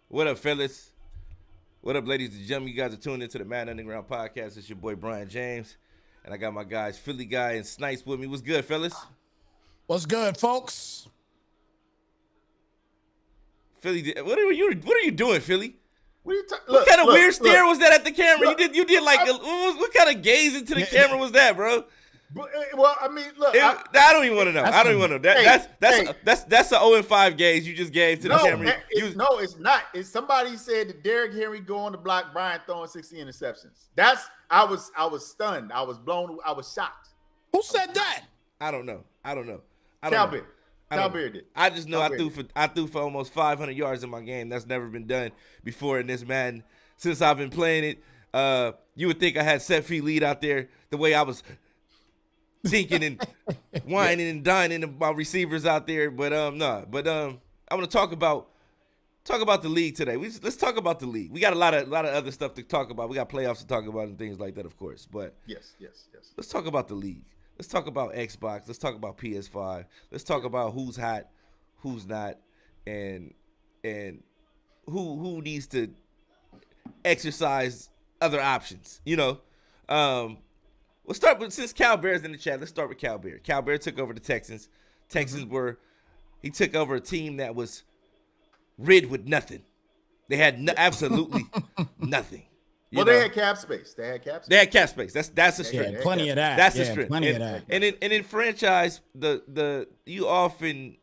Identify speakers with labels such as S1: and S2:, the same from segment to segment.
S1: What up, fellas? What up, ladies and gentlemen? You guys are tuned into the Madden Underground podcast. It's your boy Brian James, and I got my guys Philly Guy and Snipes with me. What's good, fellas?
S2: What's good, folks?
S1: Philly, what are you doing, Philly?
S3: What
S1: kind of weird stare was that at the camera? You did like what kind of gaze into the camera was that, bro?
S3: Well, I mean, look.
S1: I don't even want to know. I don't even want to know. That's an 0-5 gaze you just gave to the camera.
S3: No, it's not. It's somebody said that Derrick Henry go on the block, Brian throwing 60 interceptions. I was stunned. I was blown. I was shocked.
S2: Who said that?
S1: I don't know.
S3: Cal Beard did.
S1: I just know I threw for almost 500 yards in my game. That's never been done before in this Madden since I've been playing it. You would think I had set feet lead out there the way I was thinking and whining and dining about receivers out there, but no. But I want to talk about the league today. Let's talk about the league. We got a lot of other stuff to talk about. We got playoffs to talk about and things like that, of course. But
S3: yes.
S1: Let's talk about the league. Let's talk about Xbox. Let's talk about PS5. Let's talk about who's hot, who's not, and who needs to exercise other options. We'll start with, since Cal Bear's in the chat, let's start with Cal Bear. Cal Bear took over the Texans. He took over a team that was rid with nothing. They had absolutely nothing.
S3: They had cap space. They had cap space.
S1: That's a strength.
S2: Yeah, plenty of that.
S1: That's a strength.
S2: Plenty of that.
S1: And in franchise, you often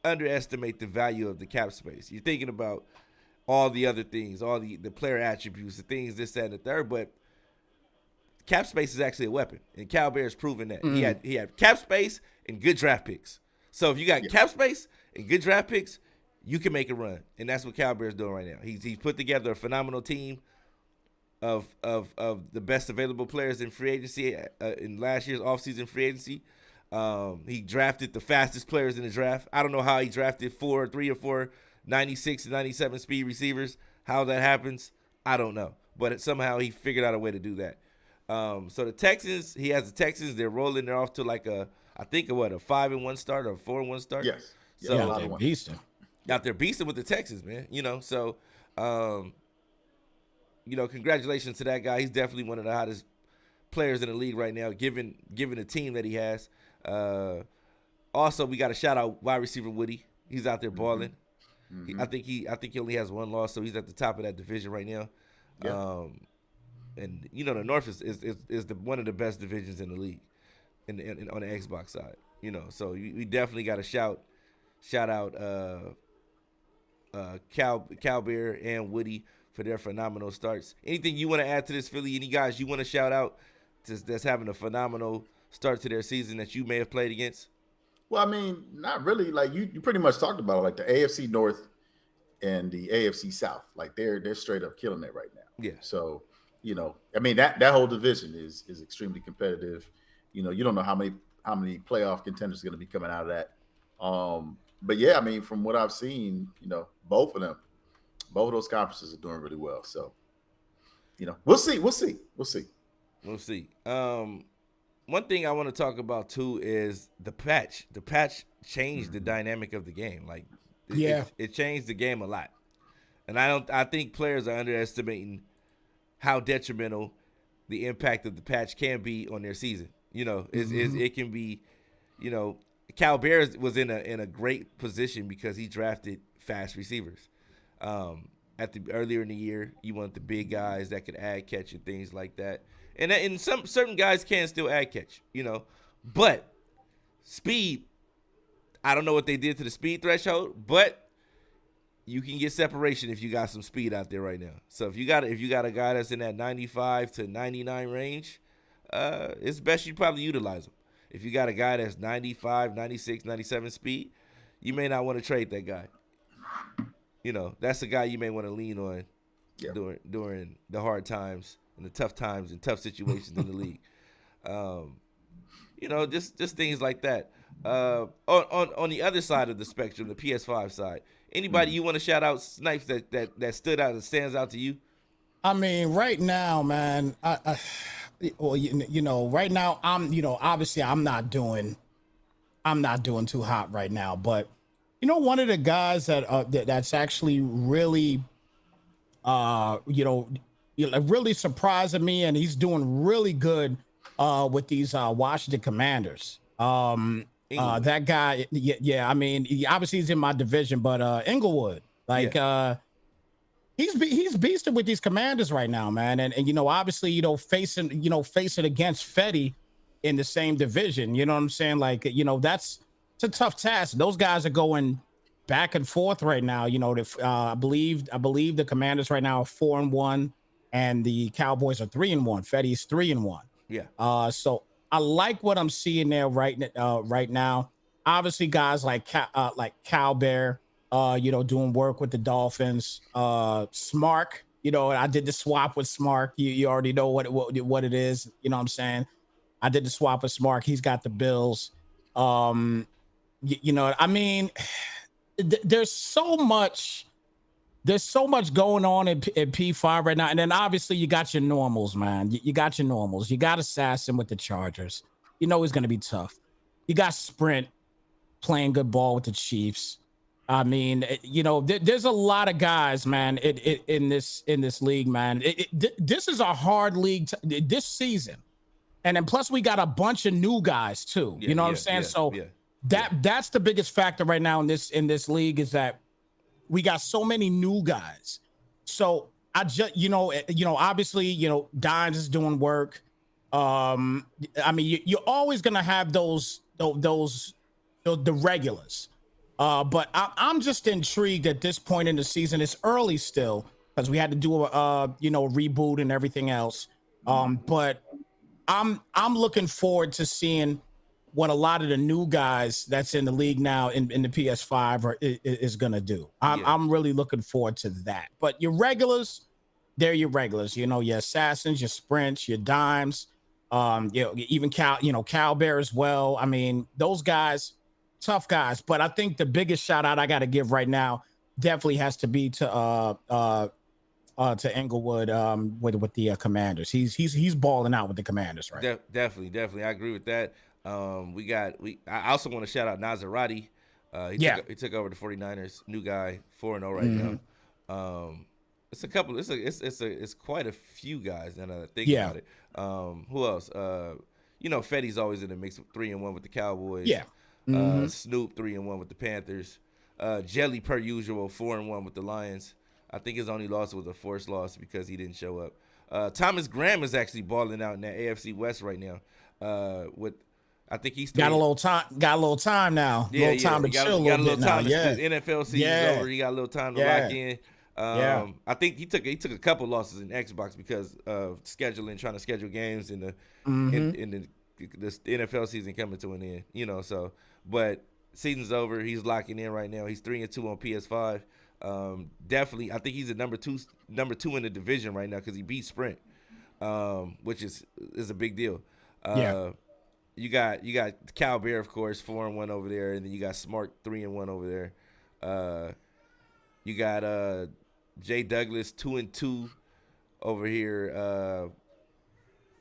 S1: underestimate the value of the cap space. You're thinking about all the other things, all the player attributes, the things, this, that, and the third, but cap space is actually a weapon, and Cal Bear has proven that. He had cap space and good draft picks. So if you got cap space and good draft picks, you can make a run, and that's what Cal Bear is doing right now. He's put together a phenomenal team of the best available players in free agency in last year's offseason free agency. He drafted the fastest players in the draft. I don't know how he drafted 3 or 4 96 and 97 speed receivers. How that happens, I don't know, but somehow he figured out a way to do that. So the Texans, he has the Texans. They're rolling. They're off to like a 5-1 start or a 4-1 start.
S3: Yes.
S1: So
S2: they're beasting.
S1: Out there beasting with the Texans, man. So congratulations to that guy. He's definitely one of the hottest players in the league right now, given the team that he has. Also, we got to shout out wide receiver Woody. He's out there balling. Mm-hmm. I think he only has one loss, so he's at the top of that division right now. Yeah. And the North is one of the best divisions in the league, on the Xbox side. So we definitely got to shout out Cal Bear and Woody for their phenomenal starts. Anything you want to add to this, Philly? Any guys you want to shout out that's having a phenomenal start to their season that you may have played against?
S3: Well, I mean, not really. Like you pretty much talked about it, like the AFC North and the AFC South. Like they're straight up killing it right now.
S1: Yeah.
S3: So. I mean that whole division is extremely competitive. You don't know how many playoff contenders are going to be coming out of that. But yeah, I mean, from what I've seen, both of those conferences are doing really well. So, we'll see.
S1: One thing I want to talk about too is the patch. The patch changed the dynamic of the game. Like, it changed the game a lot, and I think players are underestimating how detrimental the impact of the patch can be on their season. It can be, Cal Bear was in a great position because he drafted fast receivers. Earlier in the year, you want the big guys that could add catch and things like that. And some certain guys can still add catch, but speed, I don't know what they did to the speed threshold, but you can get separation if you got some speed out there right now. So if you got a guy that's in that 95 to 99 range, it's best you probably utilize him. If you got a guy that's 95, 96, 97 speed, you may not want to trade that guy. That's a guy you may want to lean on during the hard times and the tough times and tough situations in the league. Just things like that. On the other side of the spectrum, the PS5 side, anybody you want to shout out, Snipes, that stood out and stands out to you?
S2: I mean, right now, man, right now, obviously I'm not doing too hot right now, but one of the guys that's actually really really surprising me, and he's doing really good with these Washington Commanders.
S1: Inglewood.
S2: That guy, yeah. I mean, obviously he's in my division, but Inglewood, like,
S1: Yeah.
S2: he's beasting with these Commanders right now, man. And obviously, facing against Fetty in the same division. You know what I'm saying? Like, that's it's a tough task. Those guys are going back and forth right now. I believe the Commanders right now are 4-1, and the Cowboys are 3-1. Fetty's 3-1.
S1: Yeah.
S2: So I like what I'm seeing there right now. Obviously, guys like Cal Bear, doing work with the Dolphins. Smark, I did the swap with Smark. You already know what it is. You know what I'm saying? I did the swap with Smark. He's got the Bills. I mean, there's so much. There's so much going on in P5 right now. And then obviously you got your normals, man. You got your normals. You got Assassin with the Chargers. You know he's going to be tough. You got Sprint playing good ball with the Chiefs. I mean, there's a lot of guys, man, in this league, man. This is a hard league this season. And then plus we got a bunch of new guys too. You know what I'm saying? So that's the biggest factor right now in this league, is that we got so many new guys. So I just, obviously, Dimes is doing work. I mean, you're always gonna have the regulars. But I'm just intrigued at this point in the season. It's early still because we had to do a reboot and everything else. But I'm looking forward to seeing what a lot of the new guys that's in the league now in the PS5 is going to do. I'm really looking forward to that. But your regulars, they're your regulars. Your Assassins, your Sprints, your Dimes, even Cal Bear as well. I mean, those guys, tough guys. But I think the biggest shout out I got to give right now definitely has to be to Inglewood with the Commanders. He's balling out with the Commanders right.
S1: Definitely. I agree with that. I also want to shout out Nazarati. He took over the 49ers. New guy, 4-0 right now. It's quite a few guys now that I think about it. Who else? Fetty's always in the mix, 3-1 with the Cowboys.
S2: Yeah.
S1: Snoop 3-1 with the Panthers. Jelly per usual 4-1 with the Lions. I think his only loss was a forced loss because he didn't show up. Thomas Graham is actually balling out in that AFC West right now. I think he's
S2: got a little time. Got a little time now.
S1: Yeah,
S2: little time to chill a little bit now.
S1: Yeah, the NFL season's over. He got a little time to lock in. I think he took a couple losses in Xbox because of scheduling, trying to schedule games in the in the NFL season coming to an end. So but season's over. He's locking in right now. He's 3-2 on PS5. Definitely, I think he's the number two in the division right now because he beat Sprint, which is a big deal. You got Cal Bear, of course, 4-1 over there, and then you got Smart 3-1 over there. You got Jay Douglas 2-2 over here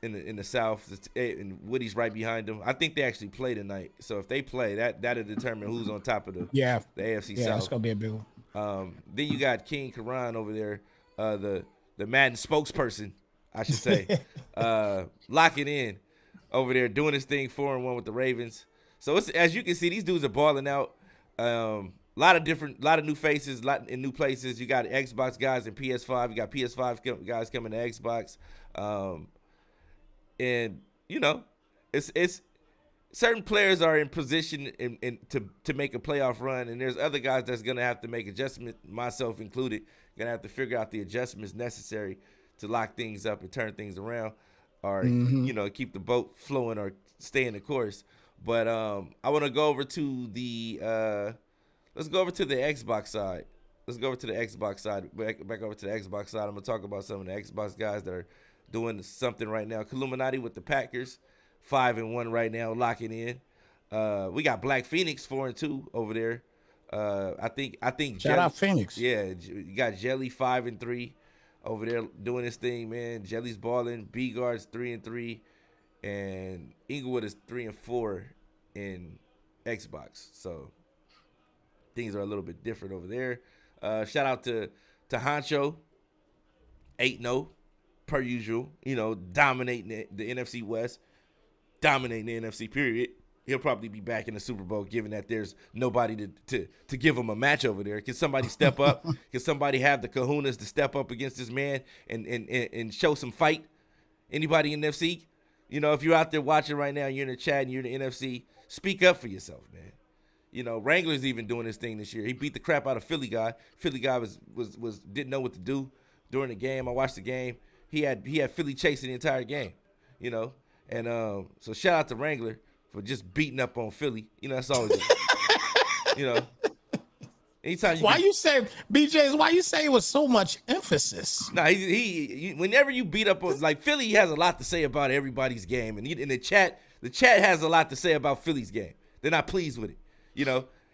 S1: in the South, and Woody's right behind them. I think they actually play tonight, so if they play, that'll determine who's on top of the AFC South.
S2: Yeah, it's gonna be a big one.
S1: Then you got King Karan over there, the Madden spokesperson, I should say, locking in over there, doing his thing, 4-1 with the Ravens. So it's, as you can see, these dudes are balling out. A lot of new faces, lot in new places. You got Xbox guys and PS5. You got PS5 guys coming to Xbox, and it's certain players are in position to make a playoff run, and there's other guys that's gonna have to make adjustments, myself included. Gonna have to figure out the adjustments necessary to lock things up and turn things around, or keep the boat flowing or stay in the course. But I want to go over to the let's go over to the Xbox side. Back over to the Xbox side. I'm gonna talk about some of the Xbox guys that are doing something right now. Illuminati with the Packers, 5-1 right now, locking in. We got Black Phoenix 4-2 over there. I think
S2: Shout out Phoenix.
S1: Yeah, you got Jelly 5-3 over there doing his thing, man. Jelly's balling. B Guard's 3-3, and Inglewood is 3-4 in Xbox. So things are a little bit different over there. Shout out to Honcho, 8-0, per usual. Dominating the NFC West, dominating the NFC. Period. He'll probably be back in the Super Bowl, given that there's nobody to give him a match over there. Can somebody step up? Can somebody have the kahunas to step up against this man and show some fight? Anybody in the NFC? If you're out there watching right now, you're in the chat and you're in the NFC, speak up for yourself, man. Wrangler's even doing his thing this year. He beat the crap out of Philly guy. Philly guy was didn't know what to do during the game. I watched the game. He had Philly chasing the entire game, And so shout out to Wrangler for just beating up on Philly. That's always, anytime
S2: why you say it with so much emphasis?
S1: Nah, he whenever you beat up on, like, Philly has a lot to say about everybody's game, and in the chat has a lot to say about Philly's game. They're not pleased with it,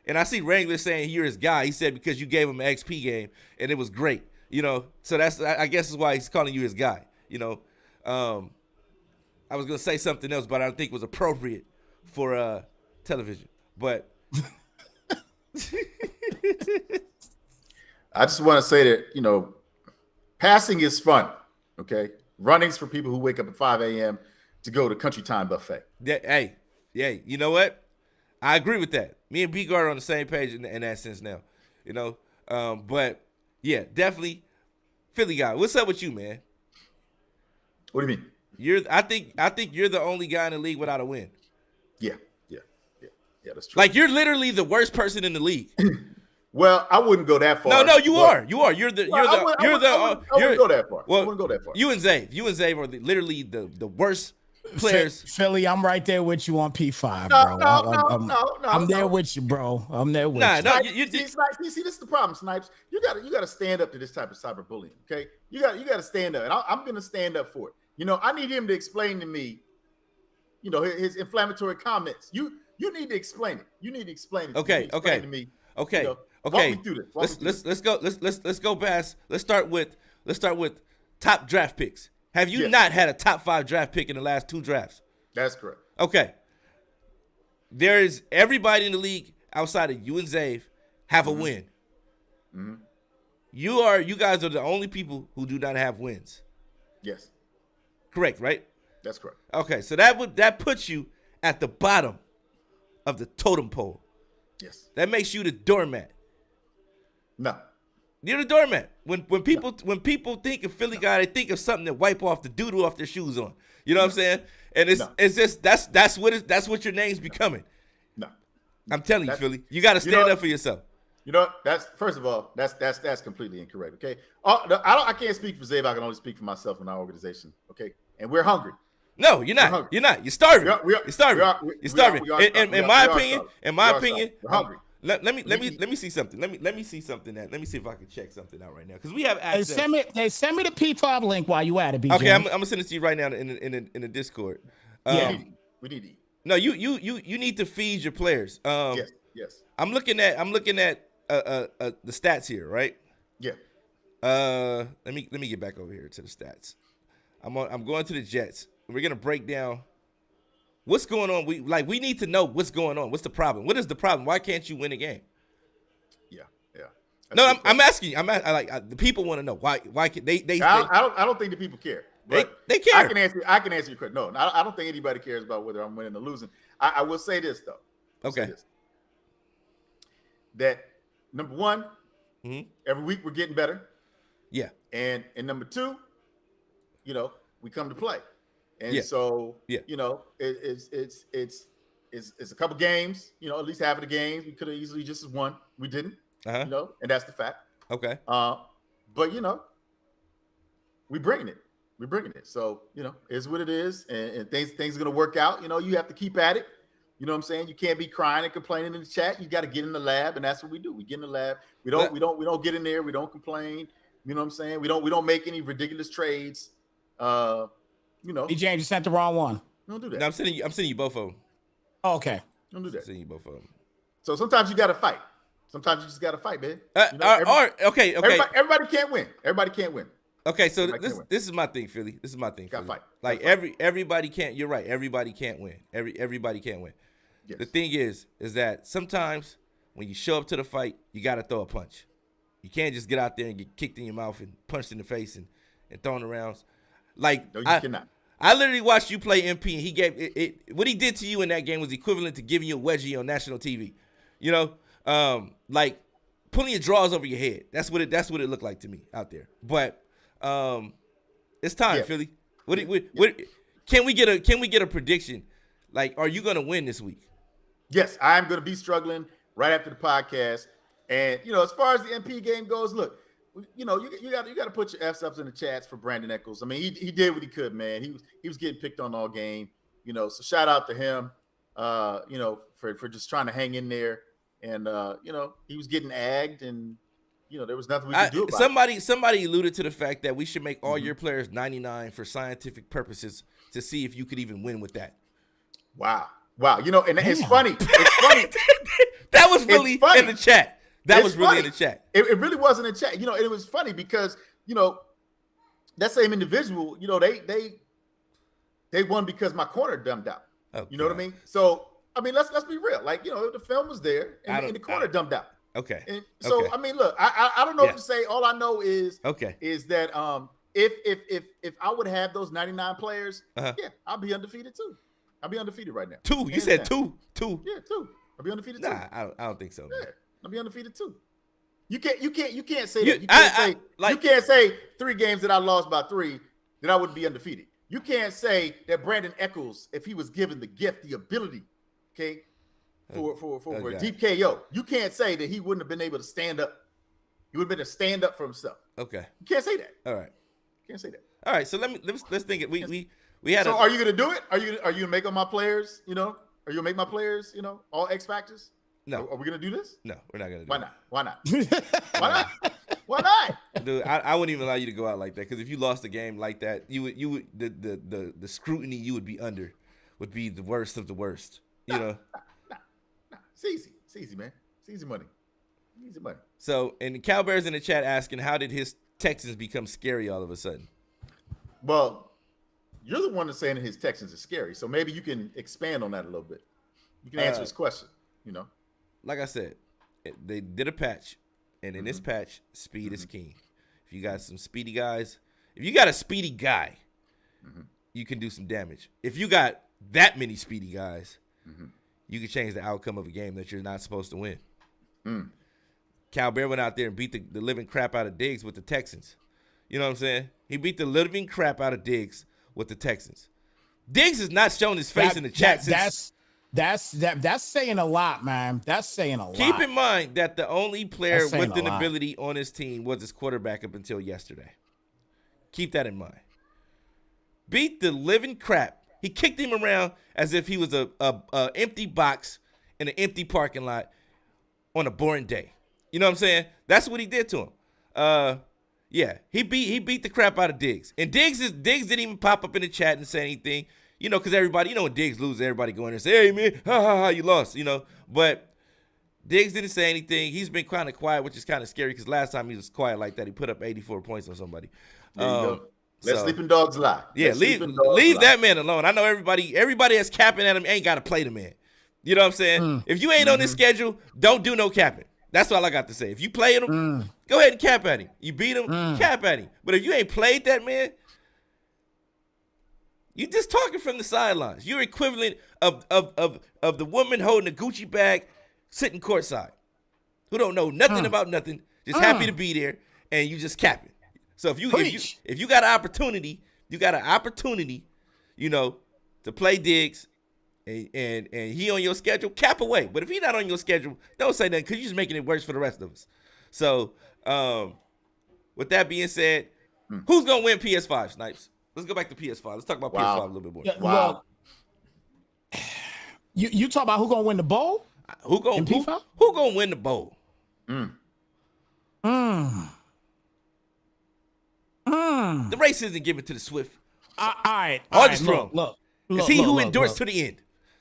S1: And I see Wrangler saying you're his guy. He said because you gave him an XP game and it was great, So that's, I guess, is why he's calling you his guy, I was gonna say something else, but I don't think it was appropriate for television. But
S3: I just want to say that, passing is fun, okay? Running's for people who wake up at 5 a.m. to go to Country Time Buffet.
S1: Hey, you know what? I agree with that. Me and B-Guard are on the same page in that sense now, But, yeah, definitely Philly guy. What's up with you, man?
S3: What do you mean?
S1: I think you're the only guy in the league without a win.
S3: Yeah, that's true.
S1: Like, you're literally the worst person in the league.
S3: Well, I wouldn't go that far.
S1: No, you are. You're the. I
S3: wouldn't go that far.
S1: Well,
S3: I wouldn't go that far.
S1: You and Zave are literally the worst players.
S2: Philly, I'm right there with you on P5, bro.
S3: No.
S2: I'm there with you, bro. I'm there with you.
S3: No, you see, this is the problem, Snipes. You got to stand up to this type of cyberbullying. Okay, you got to stand up, and I'm going to stand up for it. I need him to explain to me, his inflammatory comments. You need to explain it. You need to explain it.
S1: Okay.
S3: To me.
S1: Okay.
S3: Walk me through this.
S1: Let's go. Let's go past. Let's start with top draft picks. Have you not had a top 5 draft pick in the last 2 drafts?
S3: That's correct.
S1: Okay. There is everybody in the league outside of you and Zave have a win.
S3: Mm-hmm.
S1: You guys are the only people who do not have wins.
S3: Yes.
S1: Correct, right?
S3: That's correct.
S1: Okay, so that puts you at the bottom of the totem pole.
S3: Yes.
S1: That makes you the doormat.
S3: No.
S1: You're the doormat. When people think of Philly guy, they think of something that wipe off the doo-doo off their shoes on. You know what I'm saying? And it's just that's what your name's becoming.
S3: No.
S1: I'm telling you, Philly, you got to stand up for yourself.
S3: That's first of all, that's completely incorrect. Okay. I can't speak for Zave. I can only speak for myself and our organization. Okay. And we're hungry.
S1: No, you're not. You're not. You're starving. You're starving. You're starving. In my opinion,
S3: we're hungry.
S1: Let me see something. Let me see something. Let me see if I can check something out right now because we have access.
S2: Hey, send me the P5 link while you at it, BJ.
S1: Okay, I'm gonna send it to you right now in the Discord.
S3: We need to eat.
S1: No, you need to feed your players.
S3: Yes.
S1: I'm looking at the stats here, right?
S3: Yeah.
S1: Let me get back over here to the stats. I'm going to the Jets. We're gonna break down what's going on. We need to know what's going on. What's the problem? What is the problem? Why can't you win a game?
S3: Yeah.
S1: No, I'm asking. The people want to know why. Why can they?
S3: I don't think the people care.
S1: They care.
S3: I can answer your question. No, I don't think anybody cares about whether I'm winning or losing. I will say this though.
S1: Okay.
S3: That number one, every week we're getting better.
S1: Yeah.
S3: And number 2, we come to play. And so, it's a couple games, at least half of the games we could have easily just won. We didn't, and that's the fact.
S1: Okay.
S3: But we're bringing it. So, it's what it is. And things are going to work out. You have to keep at it. You know what I'm saying? You can't be crying and complaining in the chat. You got to get in the lab. And that's what we do. We get in the lab. We don't get in there. We don't complain. You know what I'm saying? We don't make any ridiculous trades.
S2: Hey, James, you sent the wrong one.
S3: Don't do that.
S1: No, I'm sending you both of them.
S2: Oh, okay.
S3: Don't do that.
S1: I'm sending you both of them.
S3: So sometimes you got to fight. Sometimes you just got to fight, man.
S1: Okay.
S3: Everybody can't win. Everybody can't win.
S1: Okay, so this is my thing, Philly. This is my thing.
S3: Got to fight.
S1: Like everybody can't. You're right. Everybody can't win. Everybody can't win.
S3: Yes.
S1: The thing is that sometimes when you show up to the fight, you got to throw a punch. You can't just get out there and get kicked in your mouth and punched in the face and thrown around. Like,
S3: no, you cannot.
S1: I literally watched you play MP, and he gave it. What he did to you in that game was equivalent to giving you a wedgie on national TV. You know, like pulling your drawers over your head. That's what it looked like to me out there. But it's time, Philly. What can we get a prediction? Like, are you gonna win this week?
S3: Yes, I'm gonna be struggling right after the podcast. And as far as the MP game goes, look, you got to put your F's ups in the chats for Brandon Echols. I mean, he did what he could, man. He was getting picked on all game, so shout out to him, for just trying to hang in there. And he was getting agged, and there was nothing we could do about it.
S1: Somebody alluded to the fact that we should make all your players 99 for scientific purposes to see if you could even win with that.
S3: Wow. And it's funny. It's funny.
S1: That was really in the chat. That was really in the chat.
S3: It really wasn't in chat. It was funny because, that same individual, they won because my corner dumbed out.
S1: Okay.
S3: You know what I mean? So, I mean, let's be real. Like, the film was there and the corner dumbed out.
S1: Okay.
S3: And so,
S1: okay.
S3: I mean, look, I don't know what to say. All I know is that if I would have those 99 players, I'll be undefeated too. I'll be undefeated right now.
S1: Two. You said two.
S3: Yeah, two. I'll be undefeated too.
S1: Nah, I don't think so.
S3: Yeah. I'll be undefeated too. You can't say that. You can't say 3 games that I lost by 3 that I would be undefeated. You can't say that Brandon Echols, if he was given the gift, the ability, for a deep KO, you can't say that he wouldn't have been able to stand up. He would have been able to stand up for himself.
S1: Okay.
S3: You can't say that.
S1: All right.
S3: Can't say that.
S1: All right. So let's think it. We had.
S3: So are you gonna do it? Are you gonna make all my players? Are you gonna make my players? All X factors?
S1: No.
S3: Are we gonna do this?
S1: No, we're not gonna do
S3: Why
S1: it.
S3: not? Why not? Why not? Why not?
S1: Dude, I wouldn't even allow you to go out like that, because if you lost a game like that, you would the scrutiny you would be under would be the worst of the worst. Nah.
S3: It's easy. It's easy, man. It's easy money. Easy money.
S1: So, and the Cowbears in the chat asking, how did his Texans become scary all of a sudden?
S3: Well, you're the one that's saying that his Texans are scary, so maybe you can expand on that a little bit. You can answer his question.
S1: Like I said, they did a patch, and in this patch, speed is king. If you got some speedy guys, if you got a speedy guy, you can do some damage. If you got that many speedy guys, you can change the outcome of a game that you're not supposed to win. Cowbear went out there and beat the living crap out of Diggs with the Texans. You know what I'm saying? He beat the living crap out of Diggs with the Texans. Diggs has not shown his face in the chat since.
S2: That's saying a lot, man. That's saying a lot.
S1: Keep in mind that the only player with an ability on his team was his quarterback up until yesterday. Keep that in mind. Beat the living crap. He kicked him around as if he was a empty box in an empty parking lot on a boring day. You know what I'm saying? That's what he did to him. He beat the crap out of Diggs. And Diggs didn't even pop up in the chat and say anything. Because everybody, when Diggs loses, everybody go in there and say, hey, man, ha, you lost, But Diggs didn't say anything. He's been kind of quiet, which is kind of scary, because last time he was quiet like that, he put up 84 points on somebody.
S3: There you go. Let sleeping dogs lie.
S1: Yeah, leave that man alone. I know everybody that's capping at him ain't got to play the man. You know what I'm saying? If you ain't on this schedule, don't do no capping. That's all I got to say. If you played him, go ahead and cap at him. You beat him, cap at him. But if you ain't played that man, you just talking from the sidelines. You're equivalent of the woman holding a Gucci bag sitting courtside, who don't know nothing about nothing, just happy to be there, and you just capping. So if you got an opportunity, to play Diggs, and he on your schedule, cap away. But if he not on your schedule, don't say nothing, because you're just making it worse for the rest of us. So with that being said, who's gonna win PS5, Snipes? Let's go back to PS5. Let's talk about PS5 a little bit more.
S2: Yeah, wow. You talk about who gonna win the bowl?
S1: Who gonna win the bowl? The race isn't given to the swift.
S2: All right.
S1: Or the strong.
S2: Look.
S1: It's he who endures to the end.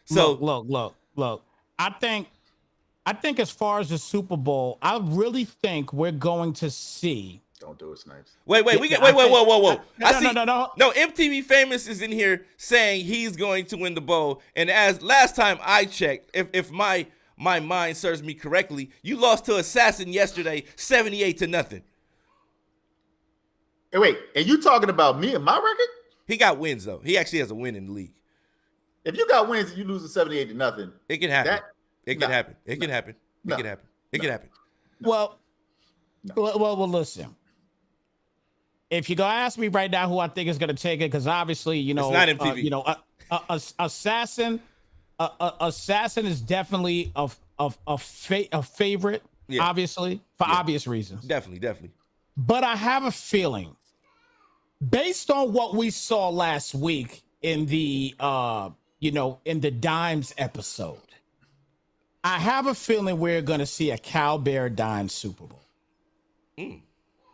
S1: So
S2: look. I think as far as the Super Bowl, I really think we're going to see.
S3: Don't do it, Snipes.
S1: Whoa.
S2: No.
S1: No, MTV Famous is in here saying he's going to win the bowl. And as last time I checked, if my my mind serves me correctly, you lost to Assassin yesterday, 78-0.
S3: Hey, wait, and you talking about me and my record?
S1: He got wins though. He actually has a win in the league.
S3: If you got wins and you lose to 78-0,
S1: it can happen. It can happen. It can happen. It can happen. It can happen.
S2: Well, listen. If you're gonna ask me right now who I think is gonna take it, because obviously, it's
S1: not MTV.
S2: Assassin is definitely a favorite, obviously, for obvious reasons.
S1: Definitely.
S2: But I have a feeling, based on what we saw last week in the in the Dimes episode, I have a feeling we're gonna see a Cal Bear Dimes Super Bowl.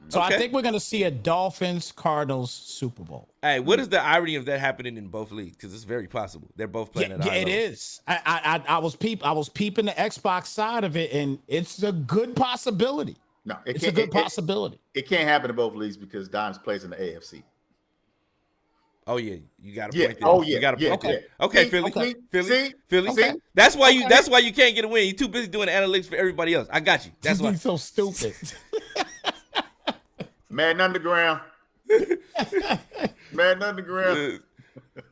S2: So I think we're going to see a Dolphins-Cardinals Super Bowl.
S1: Hey, what is the irony of that happening in both leagues? Because it's very possible. They're both playing at high
S2: it
S1: level.
S2: is. I was peeping the Xbox side of it, and it's a good possibility.
S3: No,
S2: it's a good possibility.
S3: It can't happen in both leagues because Dimes plays in the AFC.
S1: Oh yeah, you got to point there.
S3: Oh yeah,
S1: you got to point there. Okay, Philly.
S3: Philly.
S1: Okay. That's why you can't get a win. You're too busy doing analytics for everybody else. I got you. That's why.
S2: You're so stupid.
S3: Madden Underground. Madden Underground.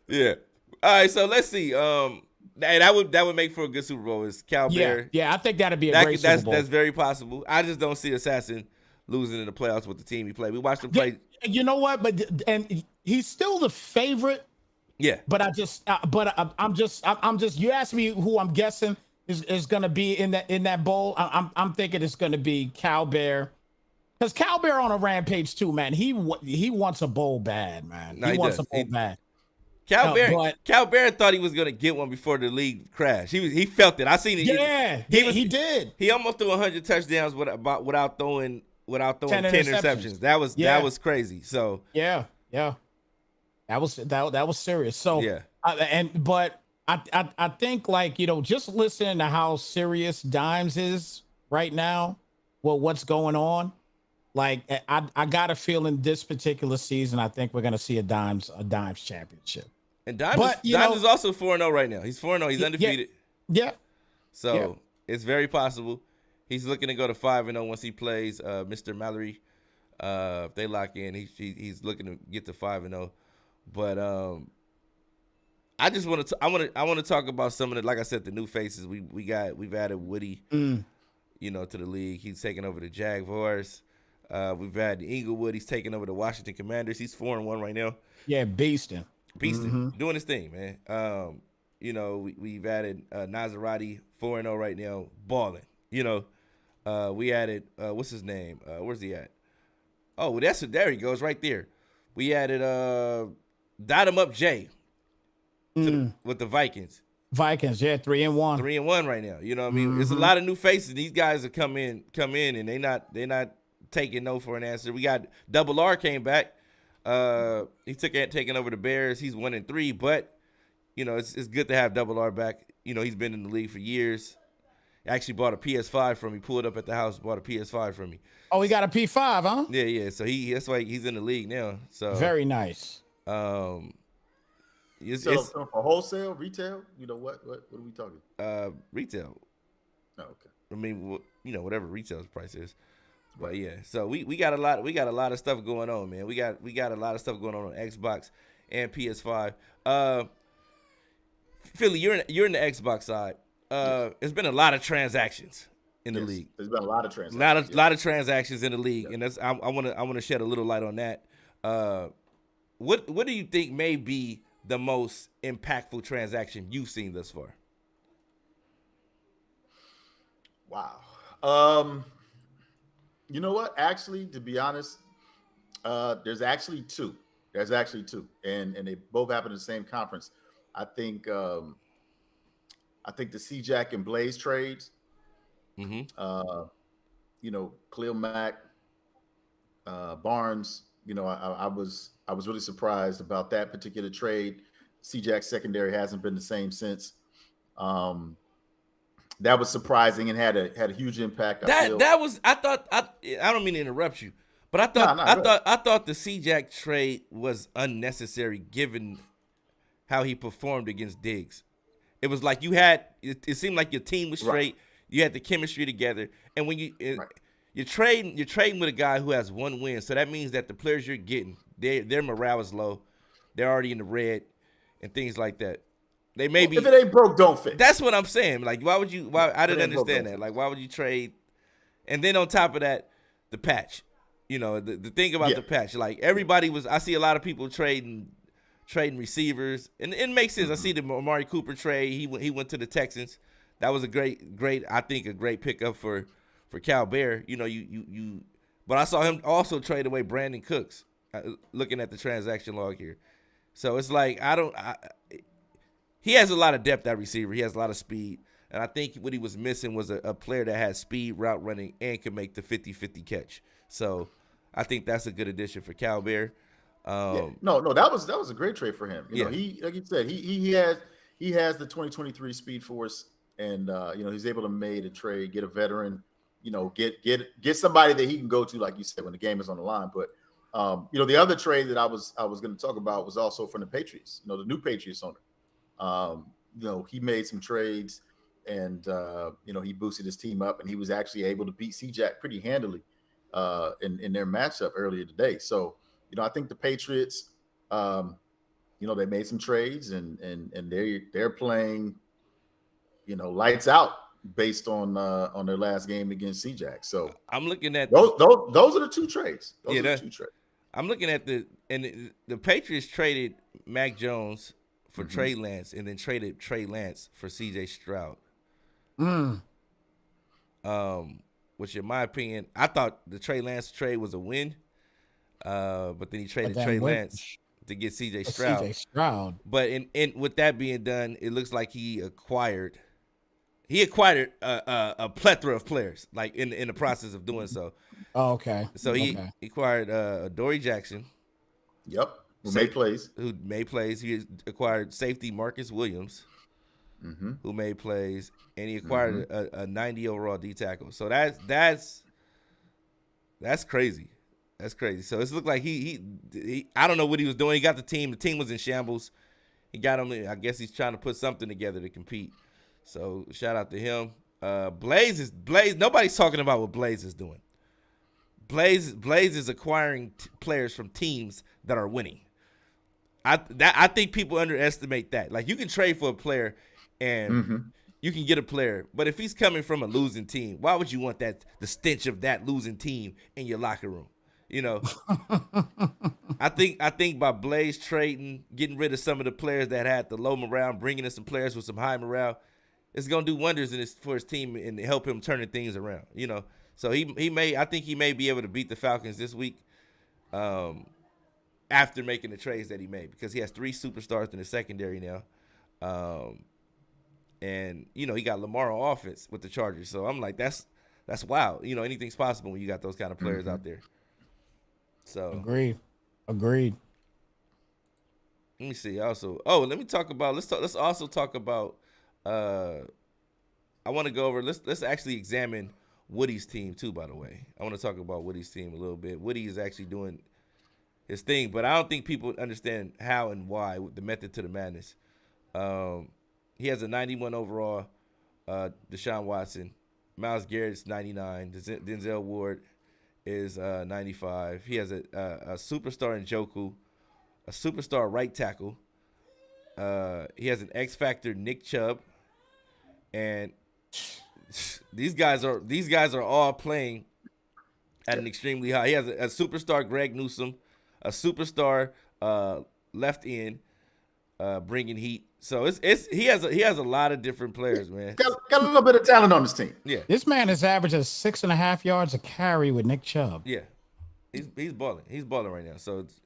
S1: Yeah. All right, so let's see. That would make for a good Super Bowl. Is Cal Bear?
S2: Yeah, I think that'd be a great Super Bowl.
S1: That's very possible. I just don't see Assassin losing in the playoffs with the team he played. We watched him play.
S2: You know what? And he's still the favorite.
S1: Yeah.
S2: But I'm just. You asked me who I'm guessing is going to be in that bowl. I'm thinking it's going to be Cal Bear. Because Cal Bear on a rampage too, man. He wants a bowl bad, man.
S1: No, he
S2: wants
S1: does.
S2: a bowl bad.
S1: Cal Bear thought he was gonna get one before the league crashed. He felt it. I seen it.
S2: Yeah, he did.
S1: He almost threw 100 touchdowns without throwing 10 interceptions. That was crazy. So
S2: yeah, that was serious. So
S1: yeah,
S2: but I think just listening to how serious Dimes is right now, what's going on. Like I got a feeling this particular season, I think we're gonna see a Dimes championship.
S1: And Dimes is also 4-0 right now. He's 4-0. He's undefeated.
S2: Yeah.
S1: So it's very possible. He's looking to go to 5-0 once he plays Mr. Mallory. If they lock in, he's looking to get to 5-0. But I just want to talk about some of the, like I said, the new faces. We've added Woody, to the league. He's taking over the Jaguars. We've had Inglewood. He's taking over the Washington Commanders. He's 4-1 right now.
S2: Yeah, beasting,
S1: doing his thing, man. We've added Nazarati, 4-0 right now, balling. We added what's his name? Where's he at? Oh, there he goes, right there. We added Dot him up Jay with the Vikings.
S2: Vikings, yeah, 3-1.
S1: 3-1 right now. You know what I mean? There's a lot of new faces. These guys have come in, and they're not taking no for an answer. We got Double R came back. He taking over the Bears. He's 1-3, but it's good to have Double R back. He's been in the league for years. Actually bought a PS5 from me. Pulled up at the house, bought a PS5 from me.
S2: Oh, he got a P5, huh?
S1: Yeah. So that's why he's in the league now. So
S2: very nice.
S3: It's for wholesale, retail. What are we talking?
S1: Retail.
S3: Oh, okay.
S1: I mean, whatever retail price is. But yeah, so we got a lot of stuff going on, man. We got a lot of stuff going on Xbox and PS5. Philly, you're in the Xbox side. There's been a lot of transactions in the league.
S3: There's been a lot of transactions.
S1: Lot of transactions in the league, and I want to shed a little light on that. What do you think may be the most impactful transaction you've seen thus far?
S3: Wow. You know what? Actually, to be honest, there's actually two. And they both happen in the same conference. I think the C-Jack and Blaze trades. Khalil Mack, Barnes. I was really surprised about that particular trade. C-Jack's secondary hasn't been the same since. That was surprising and had a huge impact. I don't mean to interrupt you, but I thought the C-Jack trade was unnecessary given how he performed against Diggs.
S1: It was like you had. It seemed like your team was straight.
S3: Right.
S1: You had the chemistry together, and when
S3: Right.
S1: you're trading with a guy who has one win, so that means that the players you're getting, their morale is low. They're already in the red, and things like that. They may be.
S3: If it ain't broke, don't fix.
S1: That's what I'm saying. Like, why would you? Why I didn't
S3: ain't broke,
S1: understand
S3: don't
S1: that. Like, why would you trade? And then on top of that, the patch. You know, the thing about the patch, like everybody was. I see a lot of people trading receivers, and it makes sense. I see the Amari Cooper trade. He went to the Texans. That was a great. I think a great pickup for Cal Bear. You know, you. But I saw him also trade away Brandon Cooks. Looking at the transaction log here, so it's like he has a lot of depth at receiver. He has a lot of speed. And I think what he was missing was a player that had speed, route running, and could make the 50-50 catch. So I think that's a good addition for Cal Bear.
S3: No, that was a great trade for him. You know, he like you said, he has the 2023 Speed Force, and you know, he's able to make a trade, get a veteran, you know, get somebody that he can go to, like you said, when the game is on the line. But you know, the other trade that I was going to talk about was also from the Patriots. You know, the new Patriots owner. You know, he made some trades, and you know, he boosted his team up, and he was actually able to beat C-Jack pretty handily in their matchup earlier today. So, you know, I think the Patriots, you know, they made some trades, and they're playing, you know, lights out based on their last game against C-Jack. So
S1: I'm looking at
S3: those are the two trades. Those are the two trades.
S1: I'm looking at the Patriots traded Mac Jones for Trey Lance, and then traded Trey Lance for C.J. Stroud. Which in my opinion, I thought the Trey Lance trade was a win. But then he traded Trey Lance to get C.J. Stroud. But in with that being done, it looks like he acquired a plethora of players, like in the process of doing so.
S2: Oh, okay.
S1: So he acquired Dory Jackson.
S3: Yep. Who made plays. He acquired safety Marcus Williams,
S1: who made plays, and he acquired a 90 overall D tackle. So that's crazy. That's crazy. So it looked like he I don't know what he was doing. He got the team. The team was in shambles. He got him. I guess he's trying to put something together to compete. So shout out to him. Blaze. Nobody's talking about what Blaze is doing. Blaze is acquiring players from teams that are winning. I think people underestimate that. Like, you can trade for a player and you can get a player, but if he's coming from a losing team, why would you want the stench of that losing team in your locker room? You know, I think by Blaze trading, getting rid of some of the players that had the low morale, bringing in some players with some high morale, it's gonna do wonders for his team and help him turning things around. You know, so I think he may be able to beat the Falcons this week, after making the trades that he made, because he has 3 superstars in the secondary now, and you know, he got Lamar on offense with the Chargers. So I'm like, that's wild. You know, anything's possible when you got those kind of players out there. So
S2: agreed.
S1: Let me see. Also, let me talk about. Let's also talk about. I want to go over. Let's actually examine Woody's team too. By the way, I want to talk about Woody's team a little bit. Woody is actually doing his thing, but I don't think people understand how and why the method to the madness. He has a 91 overall. Deshaun Watson, Myles Garrett's 99. Denzel Ward is 95. He has a superstar Njoku, a superstar right tackle. He has an X Factor Nick Chubb, and these guys are all playing at an extremely high. He has a superstar Greg Newsome, a superstar left end bringing heat. So he has a lot of different players, man.
S3: Got a little bit of talent on his team.
S1: Yeah,
S2: this man is averaging 6.5 yards a carry with Nick Chubb.
S1: Yeah, he's balling. He's balling right now. So it's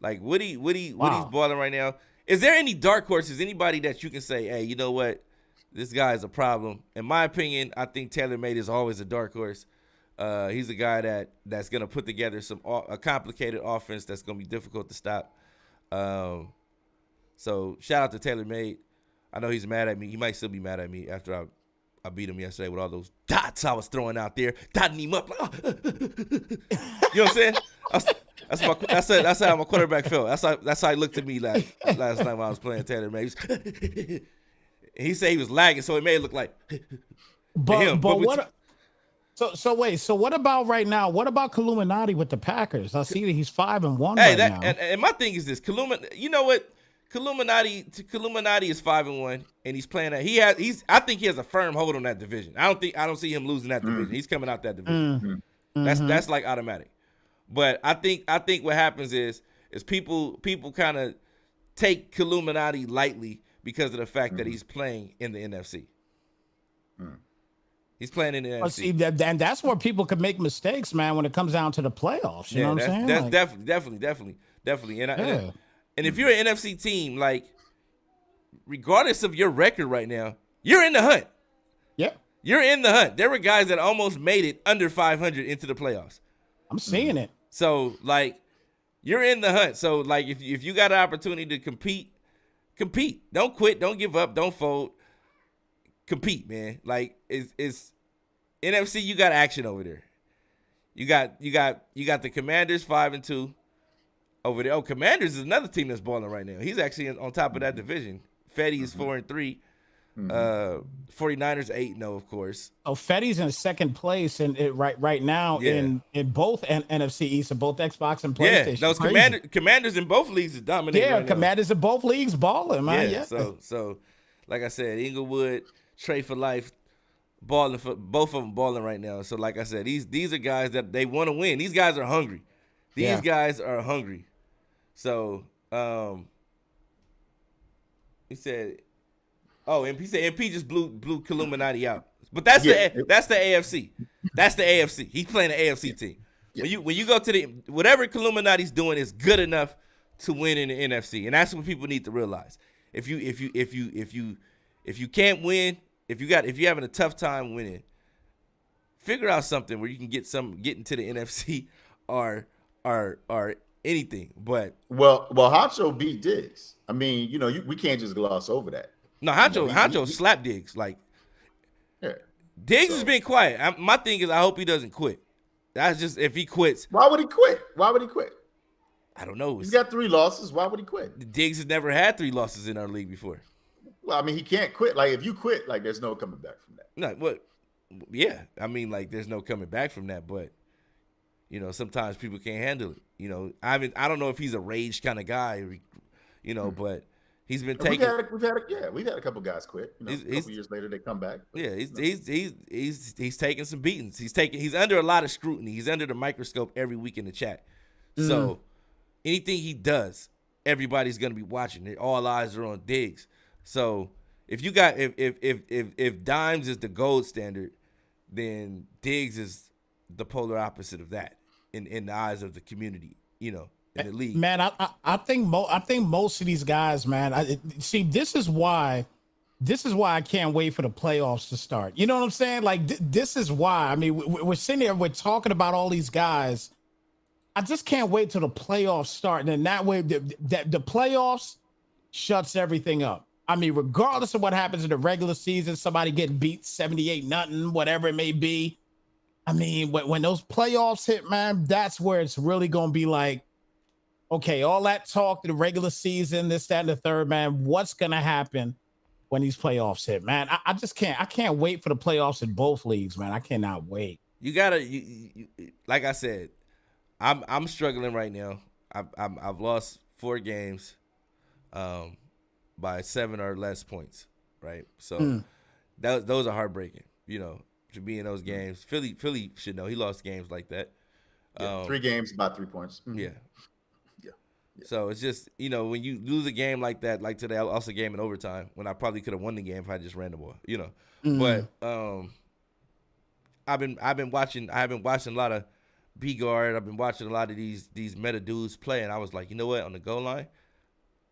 S1: like Woody's balling right now. Is there any dark horses? Anybody that you can say, hey, you know what, this guy is a problem? In my opinion, I think TaylorMade is always a dark horse. He's a guy that's gonna put together a complicated offense that's gonna be difficult to stop. So shout out to TaylorMade. I know he's mad at me. He might still be mad at me after I beat him yesterday with all those dots I was throwing out there, dotting him up. Like, you know what I'm saying? That's how my quarterback felt. That's how he looked at me last night when I was playing TaylorMade. he said he was lagging, so it made it look like
S2: but what? So wait. So what about right now? What about Illuminati with the Packers? I see that he's 5-1 right now.
S1: And my thing is this: you know what? Illuminati is 5-1, and he's playing that. I think he has a firm hold on that division. I don't see him losing that division. He's coming out that division. That's like automatic. But I think what happens is people kind of take Illuminati lightly because of the fact that he's playing in the NFC. He's playing in the NFC.
S2: See, and that's where people can make mistakes, man, when it comes down to the playoffs. You know what I'm saying?
S1: That's definitely. And if you're an NFC team, like, regardless of your record right now, you're in the hunt.
S2: Yep.
S1: You're in the hunt. There were guys that almost made it under 500 into the playoffs.
S2: I'm seeing it.
S1: So, like, you're in the hunt. So, like, if you got an opportunity to compete. Don't quit. Don't give up. Don't fold. Compete, man. Like, it's NFC. You got action over there. You got the Commanders 5-2 over there. Oh, Commanders is another team that's balling right now. He's actually on top of that division. Fetty is 4-3. 49ers 8-0, of course.
S2: Oh, Fetty's in second place and right now in both NFC East and both Xbox and PlayStation.
S1: Yeah, those Commanders in both leagues is dominating.
S2: Yeah,
S1: right
S2: Commanders in both leagues balling, man. Yeah.
S1: So like I said, Inglewood, Trey for life, balling for both of them balling right now. So like I said, these are guys that they want to win. These guys are hungry. These guys are hungry. So he said. Oh, MP said MP just blew Illuminati out, but that's the AFC. That's the AFC. He's playing an AFC team. Yeah. When you go to the whatever Illuminati's doing is good enough to win in the NFC, and that's what people need to realize. If you can't win, if you're having a tough time winning, figure out something where you can get into the NFC or anything. But
S3: well, Honcho beat Diggs. I mean, we can't just gloss over that.
S1: No, Honcho slapped Diggs. Like, Diggs has been quiet. My thing is, I hope he doesn't quit. That's just if he quits.
S3: Why would he quit?
S1: I don't know.
S3: He's got 3 losses. Why would he quit?
S1: Diggs has never had 3 losses in our league before.
S3: Well, I mean, he can't quit. Like, if you quit, like, there's no coming back from that.
S1: No, what? Yeah, I mean, like, there's no coming back from that. But sometimes people can't handle it. I don't know if he's a rage kind of guy, but. He's been taking.
S3: We've had a couple guys quit. A couple years later, they come back.
S1: Yeah, he's taking some beatings. He's under a lot of scrutiny. He's under the microscope every week in the chat. So anything he does, everybody's gonna be watching. All eyes are on Diggs. So if Dimes is the gold standard, then Diggs is the polar opposite of that in the eyes of the community. In the league.
S2: Man, I think most of these guys, man. See, this is why I can't wait for the playoffs to start. You know what I'm saying? Like, this is why. I mean, we're sitting here, we're talking about all these guys. I just can't wait till the playoffs start, and then that way, the playoffs shuts everything up. I mean, regardless of what happens in the regular season, somebody getting beat 78-0, whatever it may be. I mean, when those playoffs hit, man, that's where it's really gonna be like. Okay, all that talk, the regular season, this, that, and the third, man, what's going to happen when these playoffs hit, man? I just can't. I can't wait for the playoffs in both leagues, man. I cannot wait.
S1: You got to, like I said, I'm struggling right now. I've lost 4 games by 7 or less points, right? So those are heartbreaking, to be in those games. Philly should know. He lost games like that.
S3: 3 games, about 3 points.
S1: Yeah. So it's just, when you lose a game like that, like today, I lost a game in overtime when I probably could have won the game if I just ran the ball, But I've been watching a lot of B guard. I've been watching a lot of these meta dudes play, and I was like, you know what? On the goal line,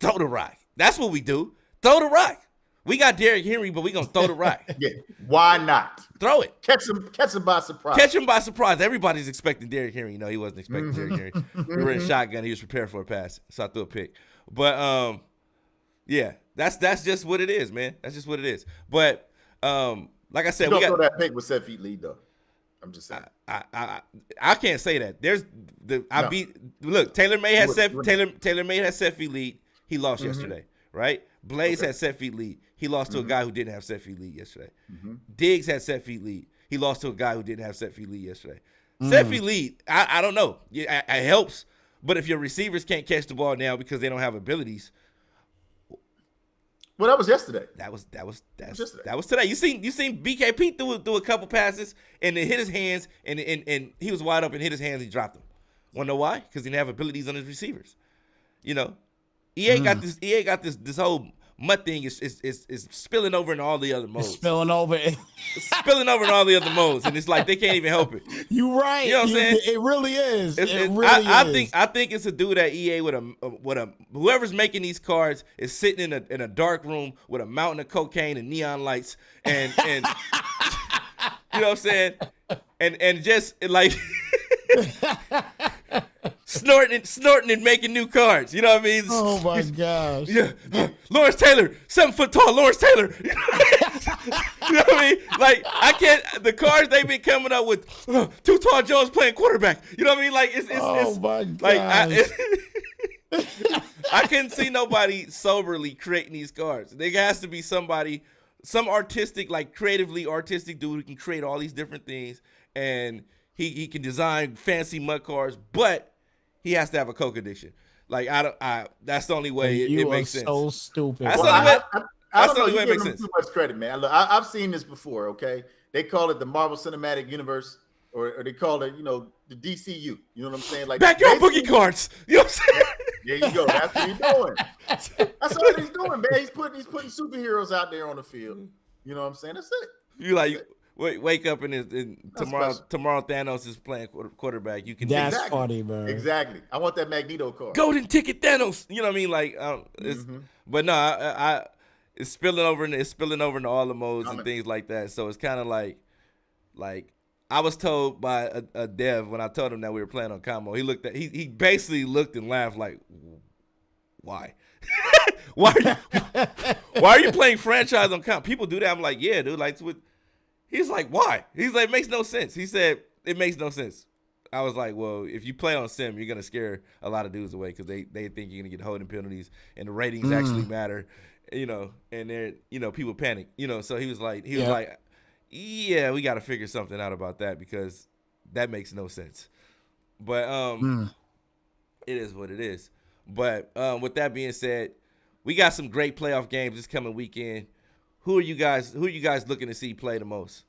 S1: throw the rock. That's what we do. Throw the rock. We got Derrick Henry, but we gonna throw the rock.
S3: Yeah, why not?
S1: Throw it.
S3: Catch him by surprise.
S1: Catch him by surprise. Everybody's expecting Derrick Henry. He wasn't expecting Derrick Henry. We were in shotgun. He was prepared for a pass, so I threw a pick. But yeah, that's just what it is, man. That's just what it is. But like I said,
S3: we don't throw that pick with 7 feet lead though. I'm just saying.
S1: I can't say that. Look, Taylor May has Taylor May has 7 feet lead. He lost yesterday, right? Blaze had 7 feet lead. He lost to a guy who didn't have set feet lead yesterday. Diggs had set feet lead. He lost to a guy who didn't have set feet lead yesterday. Set feet lead, I don't know. It helps, but if your receivers can't catch the ball now because they don't have abilities.
S3: Well, that was yesterday.
S1: That was today. You seen BKP threw a couple passes and it hit his hands and he was wide open, hit his hands, he dropped them. Wanna know why? Because he didn't have abilities on his receivers. You know, EA got this whole mud thing is spilling over in all the other modes.
S2: Spilling over in
S1: all the other modes, and it's like they can't even help it.
S2: You're right.
S1: You know what I'm saying?
S2: It really is.
S1: I think it's a dude at EA with a whoever's making these cards is sitting in a dark room with a mountain of cocaine and neon lights and you know what I'm saying? And just like snorting and making new cards. You know what I mean?
S2: Oh my gosh.
S1: Yeah. Lawrence Taylor, 7 foot tall Lawrence Taylor. You know what I mean? Like, I can't, the cards they've been coming up with, Too Tall Jones playing quarterback. You know what I mean? Like, it's
S2: my gosh.
S1: Like, I couldn't see nobody soberly creating these cards. There has to be somebody, some artistic, like creatively artistic dude who can create all these different things, and he can design fancy mud cards, but he has to have a coke addiction. Like that's the only way it makes sense.
S2: So stupid.
S1: That's the only way it makes sense.
S3: Too much credit, man. Look, I've seen this before. Okay, they call it the Marvel Cinematic Universe, or they call it, the DCU. You know what I'm saying? Like
S1: backyard boogie cards. You know what I'm saying?
S3: There you go. That's what he's doing. That's what he's doing, man. He's putting superheroes out there on the field. You know what I'm saying? That's it.
S1: You like. Wake up and tomorrow Thanos is playing quarterback. You can.
S2: That's funny, man.
S3: Exactly. I want that Magneto card.
S1: Golden ticket Thanos. You know what I mean? Like, but no, it's spilling over into all the modes and things like that. So it's kind of like I was told by a dev when I told him that we were playing on combo. He basically looked and laughed like, why? why are you playing franchise on combo? People do that. I'm like, yeah, dude. Like he's like, why? He's like, it makes no sense. He said, it makes no sense. I was like, well, if you play on Sim, you're going to scare a lot of dudes away because they think you're going to get holding penalties and the ratings actually matter, and they're, people panic, so he was like, yeah, we got to figure something out about that because that makes no sense. But it is what it is. But with that being said, we got some great playoff games this coming weekend. Who are you guys looking to see play the most?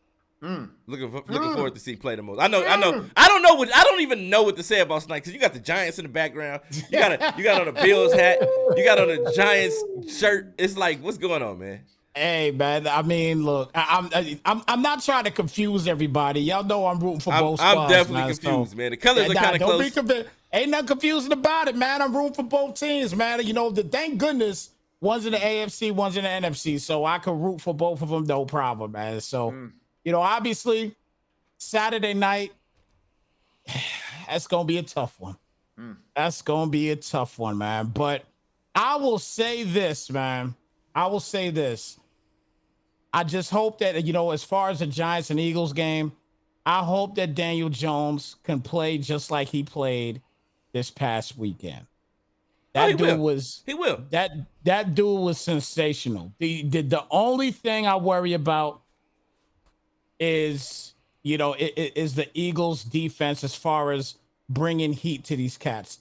S1: Looking forward to see play the most. I don't even know what to say about tonight because you got the Giants in the background. You got on a Bills hat. You got on a Giants shirt. It's like, what's going on, man?
S2: Hey, man. I mean, look, I'm not trying to confuse everybody. Y'all know I'm rooting for both squads.
S1: I'm definitely confused, man. The colors are kind of close.
S2: Ain't nothing confusing about it, man. I'm rooting for both teams, man. Thank goodness. One's in the AFC, one's in the NFC, so I can root for both of them, no problem, man. So, obviously, Saturday night, that's going to be a tough one. That's going to be a tough one, man. But I will say this, man. I just hope that, as far as the Giants and Eagles game, I hope that Daniel Jones can play just like he played this past weekend. That dude was sensational. The only thing I worry about is is the Eagles defense as far as bringing heat to these cats.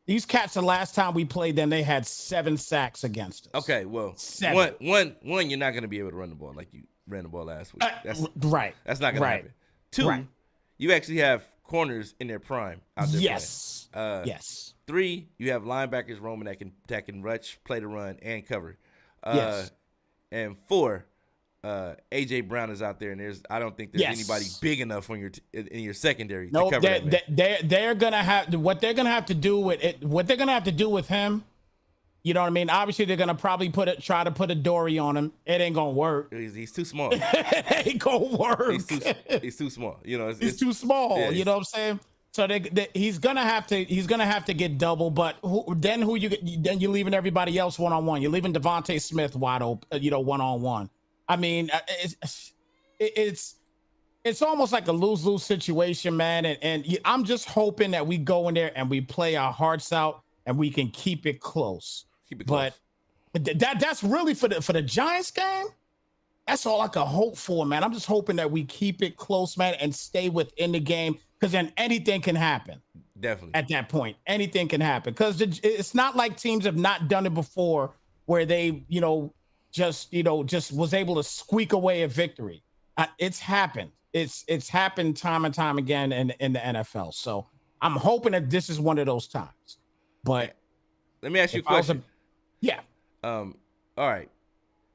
S2: These cats, the last time we played them, they had 7 sacks against us.
S1: Okay, well,
S2: 7.
S1: One, you're not going to be able to run the ball like you ran the ball last week.
S2: Right.
S1: That's not going to happen. 2, you actually have corners in their prime out there.
S2: Yes.
S1: Yes. 3, you have linebackers roaming that can rush, play the run, and cover.
S2: Yes.
S1: And 4, AJ Brown is out there, and I don't think there's anybody big enough in your secondary to cover that.
S2: They're gonna have what they're gonna have to do with it. What they're gonna have to do with him. You know what I mean? Obviously, they're gonna probably try to put a Dory on him. It ain't gonna work.
S1: He's too small.
S2: It ain't gonna work.
S1: He's too small.
S2: He's too small. Yeah, you know what I'm saying? So he's gonna have to get double. But then you're leaving everybody else one-on-one. You're leaving Devontae Smith wide open. One-on-one. I mean, it's almost like a lose-lose situation, man. And I'm just hoping that we go in there and we play our hearts out and we can keep it close. That's really for the Giants game. That's all I can hope for, man. I'm just hoping that we keep it close, man, and stay within the game, because then anything can happen.
S1: Definitely.
S2: At that point, anything can happen, because it's not like teams have not done it before, where they, just was able to squeak away a victory. It's happened. It's happened time and time again in the NFL. So I'm hoping that this is one of those times. But
S1: let me ask you a question.
S2: Yeah.
S1: All right.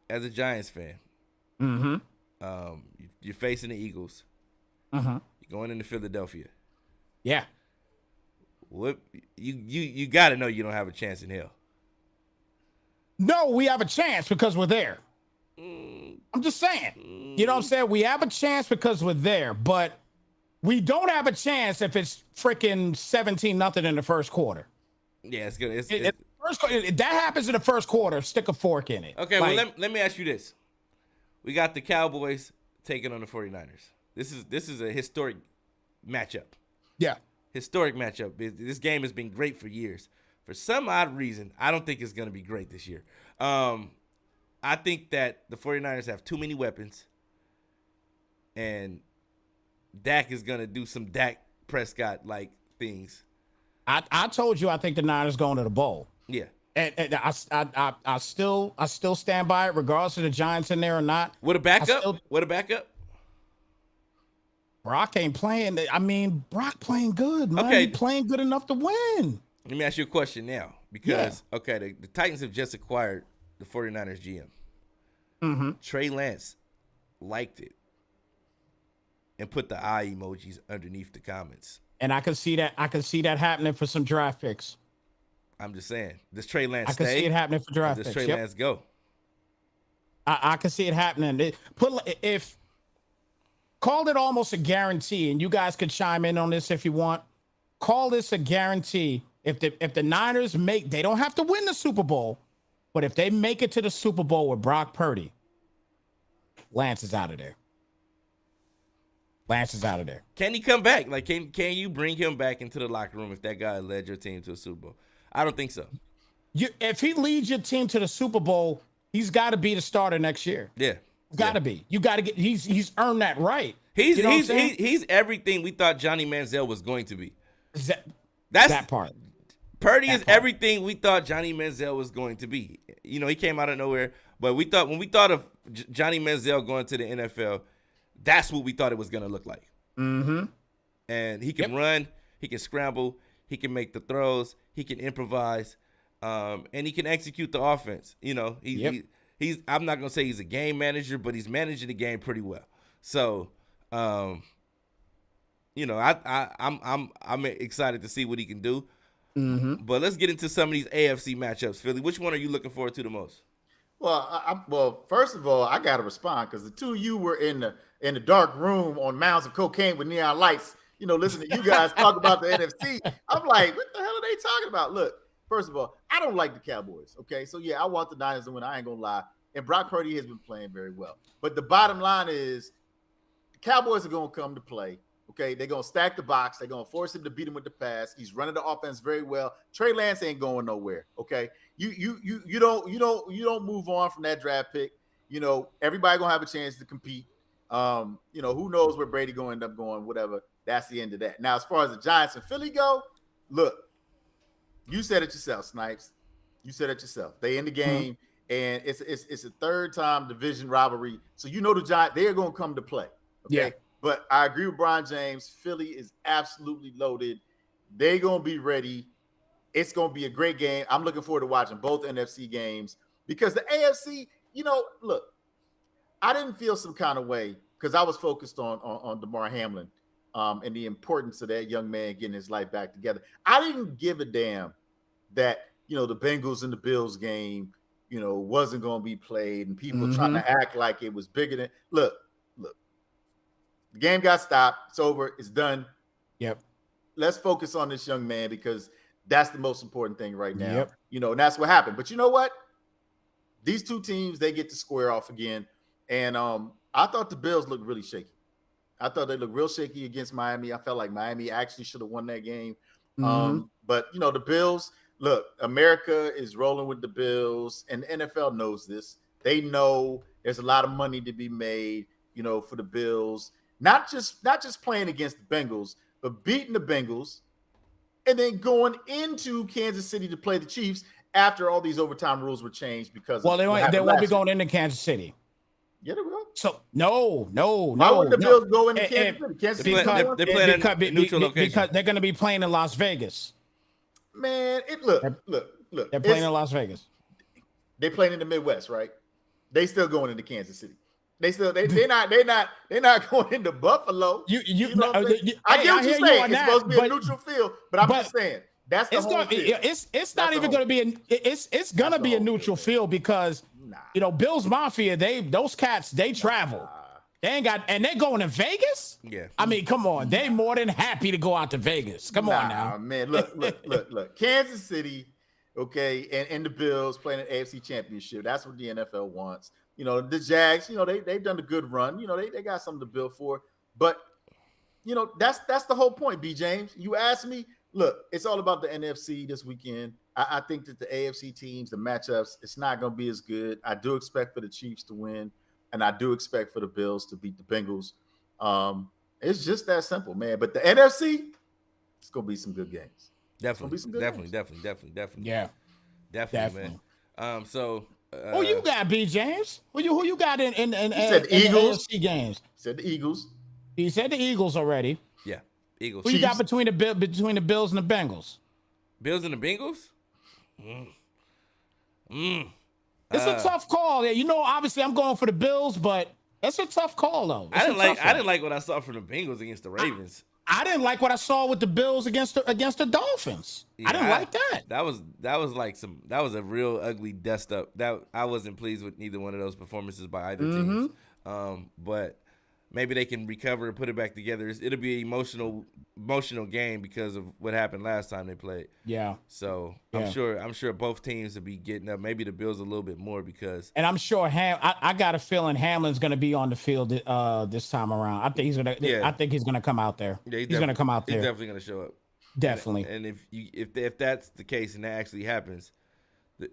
S1: As a Giants fan, you're facing the Eagles. You're going into Philadelphia.
S2: Yeah.
S1: What you got to know you don't have a chance in hell.
S2: No, we have a chance because we're there. I'm just saying. You know what I'm saying? We have a chance because we're there, but we don't have a chance if it's freaking 17-0 in the first quarter.
S1: Yeah, it's good.
S2: That happens in the first quarter. Stick a fork in it.
S1: Okay, well, let me ask you this. We got the Cowboys taking on the 49ers. This is a historic matchup.
S2: Yeah.
S1: Historic matchup. This game has been great for years. For some odd reason, I don't think it's going to be great this year. I think that the 49ers have too many weapons, and Dak is going to do some Dak Prescott-like things.
S2: I told you I think the Niners going to the bowl.
S1: Yeah.
S2: And I still stand by it, regardless of the Giants in there or not.
S1: With a backup?
S2: Brock ain't playing. I mean, Brock playing good, man. Okay. He playing good enough to win.
S1: Let me ask you a question now. Because, the Titans have just acquired the 49ers GM.
S2: Mm-hmm.
S1: Trey Lance liked it and put the eye emojis underneath the comments.
S2: And I can see that. I can see that happening for some draft picks.
S1: I'm just saying. Does Trey Lance
S2: stay? I can see it happening for draft picks.
S1: Does Trey Lance go?
S2: I can see it happening. If called it almost a guarantee, and you guys could chime in on this if you want. Call this a guarantee. If the Niners they don't have to win the Super Bowl, but if they make it to the Super Bowl with Brock Purdy, Lance is out of there. Lance is out of there.
S1: Can he come back? Like, can you bring him back into the locker room if that guy led your team to a Super Bowl? I don't think so.
S2: If he leads your team to the Super Bowl, he's got to be the starter next year.
S1: Yeah,
S2: got to be. You got to get. He's earned that right.
S1: He's everything we thought Johnny Manziel was going to be.
S2: That's that part.
S1: Purdy is everything we thought Johnny Manziel was going to be. He came out of nowhere, but when we thought of Johnny Manziel going to the NFL, that's what we thought it was going to look like.
S2: Mm-hmm.
S1: And he can run, he can scramble, he can make the throws, he can improvise, and he can execute the offense. He's I'm not going to say he's a game manager, but he's managing the game pretty well. So, I'm excited to see what he can do.
S2: Mm-hmm.
S1: But let's get into some of these AFC matchups. Philly, which one are you looking forward to the most?
S3: Well, first of all, I got to respond because the two of you were in the dark room on mounds of cocaine with neon lights, listening to you guys talk about the NFC. I'm like, what the hell are they talking about? Look, first of all, I don't like the Cowboys, okay? So, yeah, I want the Niners to win. I ain't going to lie. And Brock Purdy has been playing very well. But the bottom line is the Cowboys are going to come to play. Okay, they're gonna stack the box. They're gonna force him to beat him with the pass. He's running the offense very well. Trey Lance ain't going nowhere. Okay, you don't move on from that draft pick. Everybody gonna have a chance to compete. Who knows where Brady gonna end up going? Whatever. That's the end of that. Now, as far as the Giants and Philly go, look, you said it yourself, Snipes. You said it yourself. They in the game, and it's a third time division rivalry. So the Giants, they are gonna come to play. Okay.
S2: Yeah.
S3: But I agree with Brian James. Philly is absolutely loaded. They're going to be ready. It's going to be a great game. I'm looking forward to watching both NFC games because the AFC, look, I didn't feel some kind of way because I was focused on DeMar Hamlin and the importance of that young man getting his life back together. I didn't give a damn that, the Bengals and the Bills game, wasn't going to be played and people trying to act like it was bigger than – look. The game got stopped. It's over. It's done.
S2: Yep.
S3: Let's focus on this young man because that's the most important thing right now.
S2: Yep.
S3: And that's what happened. But you know what? These two teams, they get to square off again. And I thought the Bills looked really shaky. I thought they looked real shaky against Miami. I felt like Miami actually should have won that game. But, the Bills, look, America is rolling with the Bills, and the NFL knows this. They know there's a lot of money to be made, for the Bills. Not just playing against the Bengals, but beating the Bengals, and then going into Kansas City to play the Chiefs after all these overtime rules were changed because
S2: they won't be going into Kansas City.
S3: Yeah, they will.
S2: So no.
S3: Why would the Bills go into Kansas City? Kansas City
S1: they're playing in neutral location
S2: because they're going to be playing in Las Vegas.
S3: Man, look.
S2: They're playing in Las Vegas.
S3: They playing in the Midwest, right? They still going into Kansas City. They're not going into Buffalo. I get what you're saying. It's supposed to be a neutral field, but I'm just saying that's the whole thing.
S2: It's not even going to be it's going to be a neutral field because Bills Mafia, those cats, they travel. They ain't got, and they're going to Vegas.
S1: Yeah,
S2: I mean, come on, they more than happy to go out to Vegas. Come on now,
S3: man. Look. Kansas City, okay, and the Bills playing an AFC Championship. That's what the NFL wants. The Jags, they've done a good run. They got something to build for. But, that's the whole point, B. James. You asked me, look, it's all about the NFC this weekend. I think that the AFC teams, the matchups, it's not going to be as good. I do expect for the Chiefs to win, and I do expect for the Bills to beat the Bengals. It's just that simple, man. But the NFC, it's going to be some good games.
S1: Definitely.
S2: Yeah.
S1: Definitely, man.
S2: Who you got, B. James? Who you got in
S3: said the Eagles.
S2: AFC games?
S3: Said the Eagles.
S2: He said the Eagles already.
S1: Yeah, Eagles.
S2: Who you got between the Bills and the Bengals?
S1: Bills and the Bengals?
S2: It's a tough call. Yeah, obviously I'm going for the Bills, but it's a tough call though. I
S1: didn't like what I saw from the Bengals against the Ravens.
S2: I didn't like what I saw with the Bills against the Dolphins. Yeah, I didn't like that.
S1: That was a real ugly dust up. That I wasn't pleased with neither one of those performances by either teams. But maybe they can recover and put it back together. It'll be an emotional game because of what happened last time they played.
S2: Yeah.
S1: So I'm sure both teams will be getting up. Maybe the Bills a little bit more because.
S2: And I'm sure I got a feeling Hamlin's going to be on the field this time around. I think he's gonna. Yeah. I think he's going to come out there. Yeah, he's going to come out there.
S1: He's definitely going to show up.
S2: Definitely.
S1: And if that's the case and that actually happens,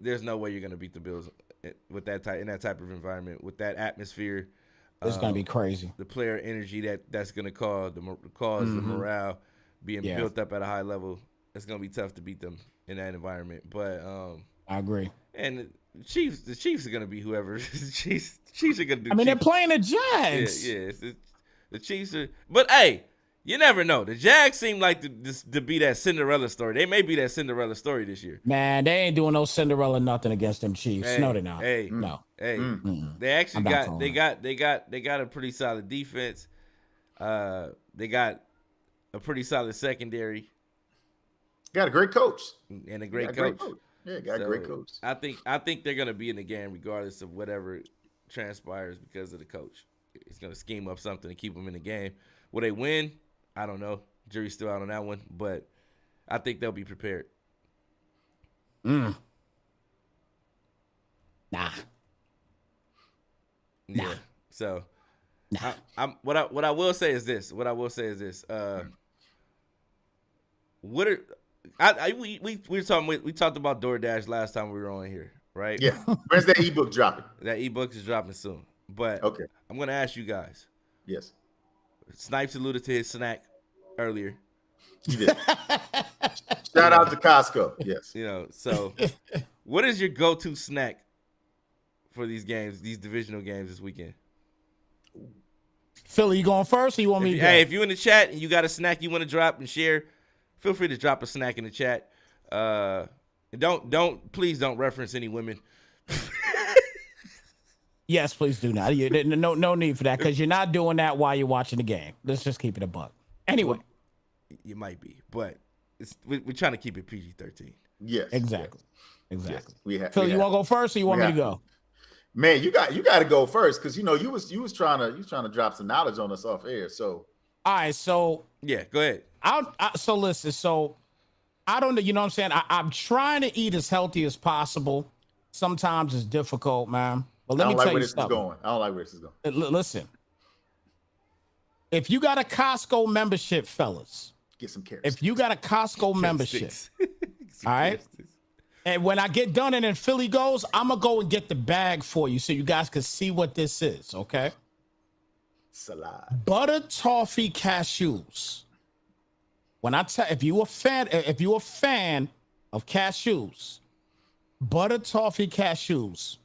S1: there's no way you're going to beat the Bills with that type of environment with that atmosphere.
S2: It's going to be crazy.
S1: The player energy that's going to cause the morale being built up at a high level. It's going to be tough to beat them in that environment. But
S2: I agree.
S1: And the Chiefs are going to be whoever. The Chiefs are going to do.
S2: I mean, they're playing the Jags.
S1: Yeah. The Chiefs are. But hey, you never know. The Jags seem like to be that Cinderella story. They may be that Cinderella story this year.
S2: Man, they ain't doing no Cinderella nothing against them Chiefs.
S1: Hey,
S2: no, they're not.
S1: No. They actually got a pretty solid defense. They got a pretty solid secondary.
S3: Got a great coach.
S1: And a great coach.
S3: Yeah, got a great coach.
S1: I think they're gonna be in the game regardless of whatever transpires because of the coach. It's gonna scheme up something to keep them in the game. Will they win? I don't know. Jury's still out on that one, but I think they'll be prepared.
S2: Nah.
S1: Yeah. So,
S2: nah.
S1: What I will say is this. We talked about DoorDash last time we were on here, right?
S3: Yeah. When's that ebook dropping?
S1: That ebook is dropping soon. But
S3: okay,
S1: I'm gonna ask you guys.
S3: Yes.
S1: Snipes alluded to his snack earlier.
S3: He did. Shout out to Costco. Yes.
S1: So what is your go-to snack for these games, these divisional games this weekend?
S2: Philly, you going first or you want me to go?
S1: Hey, if you're in the chat and you got a snack you want to drop and share, feel free to drop a snack in the chat. Please don't reference any women.
S2: Yes, please do not. No need for that because you're not doing that while you're watching the game. Let's just keep it a buck. Anyway.
S1: You might be, but we're trying to keep it PG-13.
S3: Yes.
S2: Exactly.
S3: Yes.
S2: Phil, you want to go first or you want me to go?
S3: Man, you got to go first because you was trying to drop some knowledge on us off air. So
S2: all right, so
S1: yeah, go ahead.
S2: So listen, I don't know, you know what I'm saying? I'm trying to eat as healthy as possible. Sometimes it's difficult, man. But let me tell you something.
S3: I don't like where this is going.
S2: Listen, if you got a Costco membership, fellas,
S3: get some carrots.
S2: If you got a Costco membership, all right, And when I get done and then Philly goes, I'm going to go and get the bag for you so you guys can see what this is, okay?
S3: Salad.
S2: Butter toffee cashews. When I tell, if you a fan of cashews, butter toffee cashews,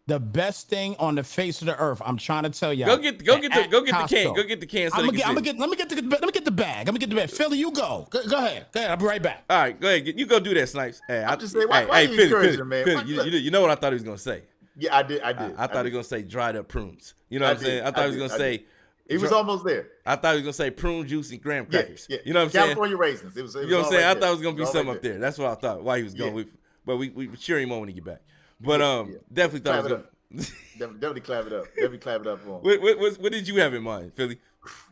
S2: the best thing on the face of the earth. I'm trying to tell y'all.
S1: Go get the can. Go get the can. So
S2: let me get the bag. Philly, you go. Go ahead. I'll be right back.
S1: All right, go ahead. You go do that, Snipes. Hey,
S3: I'll just say, why you encouraging him, man?
S1: You know what I thought he was gonna say?
S3: Yeah, I did.
S1: I thought he was gonna say dried up prunes. You know what I'm saying? I thought he was gonna say.
S3: He was almost there.
S1: I thought he was gonna say prune juice and graham crackers. Yeah. You know what I'm saying?
S3: California raisins. It was
S1: you know what I'm saying? I thought it was gonna be something
S3: right
S1: up there. That's what I thought. Why he was going. But we cheer him on when he get back. But definitely thought it was gonna.
S3: Definitely clap it up. Definitely clap it up for him.
S1: What did you have in mind, Philly?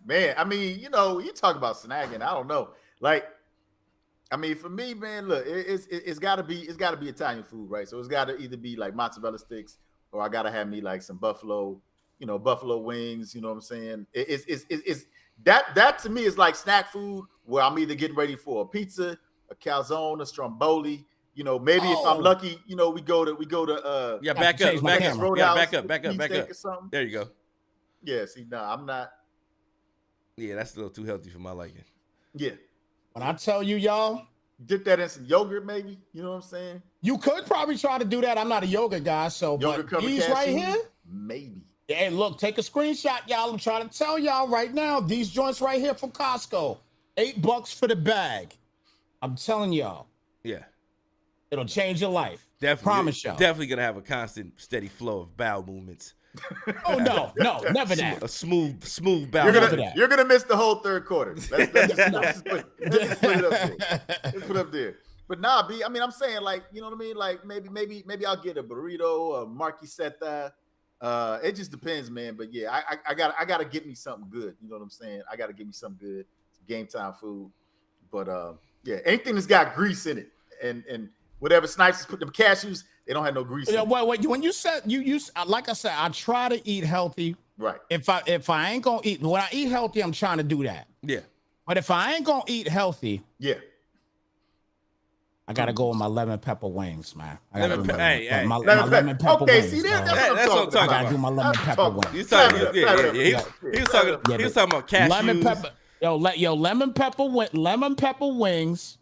S3: Man, I mean, you talk about snagging. I don't know. Like, I mean, for me, man, look, it's gotta be Italian food, right? So it's gotta either be like mozzarella sticks, or I gotta have me like some buffalo wings. You know what I'm saying? It's that to me is like snack food where I'm either getting ready for a pizza, a calzone, a stromboli. Maybe if I'm lucky, we go to
S1: back up.
S3: Or
S1: there you go.
S3: Yeah, see, no, I'm not.
S1: Yeah, that's a little too healthy for my liking.
S3: Yeah.
S2: When I tell you, y'all,
S3: dip that in some yogurt, maybe. You know what I'm saying?
S2: You could probably try to do that. I'm not a yogurt guy, so
S3: yogurt
S2: but these right here,
S3: maybe.
S2: Hey, look, take a screenshot, y'all. I'm trying to tell y'all right now, these joints right here from Costco, $8 for the bag. I'm telling y'all.
S1: Yeah.
S2: It'll change your life.
S1: Definitely.
S2: Promise y'all.
S1: Definitely gonna have a constant, steady flow of bowel movements.
S2: Oh no, never that.
S1: A smooth bowel.
S3: You're gonna miss the whole third quarter. Let's just put it up there. Let's put it up there. But nah, B. I mean, I'm saying like, you know what I mean? Like maybe I'll get a burrito, a marquiseta. It just depends, man. But yeah, I gotta get me something good. You know what I'm saying? I gotta get me something good. Game time food. But yeah, anything that's got grease in it and whatever Snipes put them cashews, they don't have no grease.
S2: Yeah, wait. When you said you like I said, I try to eat healthy.
S3: Right.
S2: If I ain't gonna eat, when I eat healthy, I'm trying to do that.
S1: Yeah.
S2: But if I ain't gonna eat healthy, I gotta go with my lemon pepper wings, man. My lemon pepper
S3: okay,
S2: wings.
S3: See, that's what I'm talking about.
S2: I gotta do my lemon pepper wings.
S1: He was talking about cashews.
S2: Lemon pepper. Lemon pepper wings.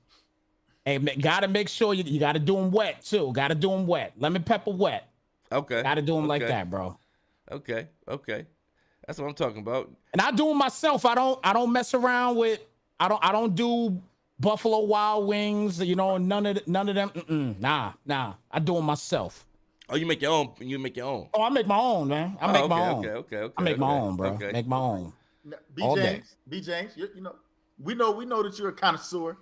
S2: Hey, gotta make sure you gotta do them wet too. Gotta do them wet. Lemon pepper wet.
S1: Okay.
S2: Gotta do them like that, bro.
S1: Okay. That's what I'm talking about.
S2: And I do them myself. I don't mess around with. I don't do Buffalo Wild Wings. None of them. Nah. I do them myself.
S1: Oh, you make your own.
S2: Oh, I make my own, man. I make my own.
S1: Okay.
S2: I make my own, bro.
S1: Okay.
S2: Make my own.
S3: B. James, we know that you're a connoisseur.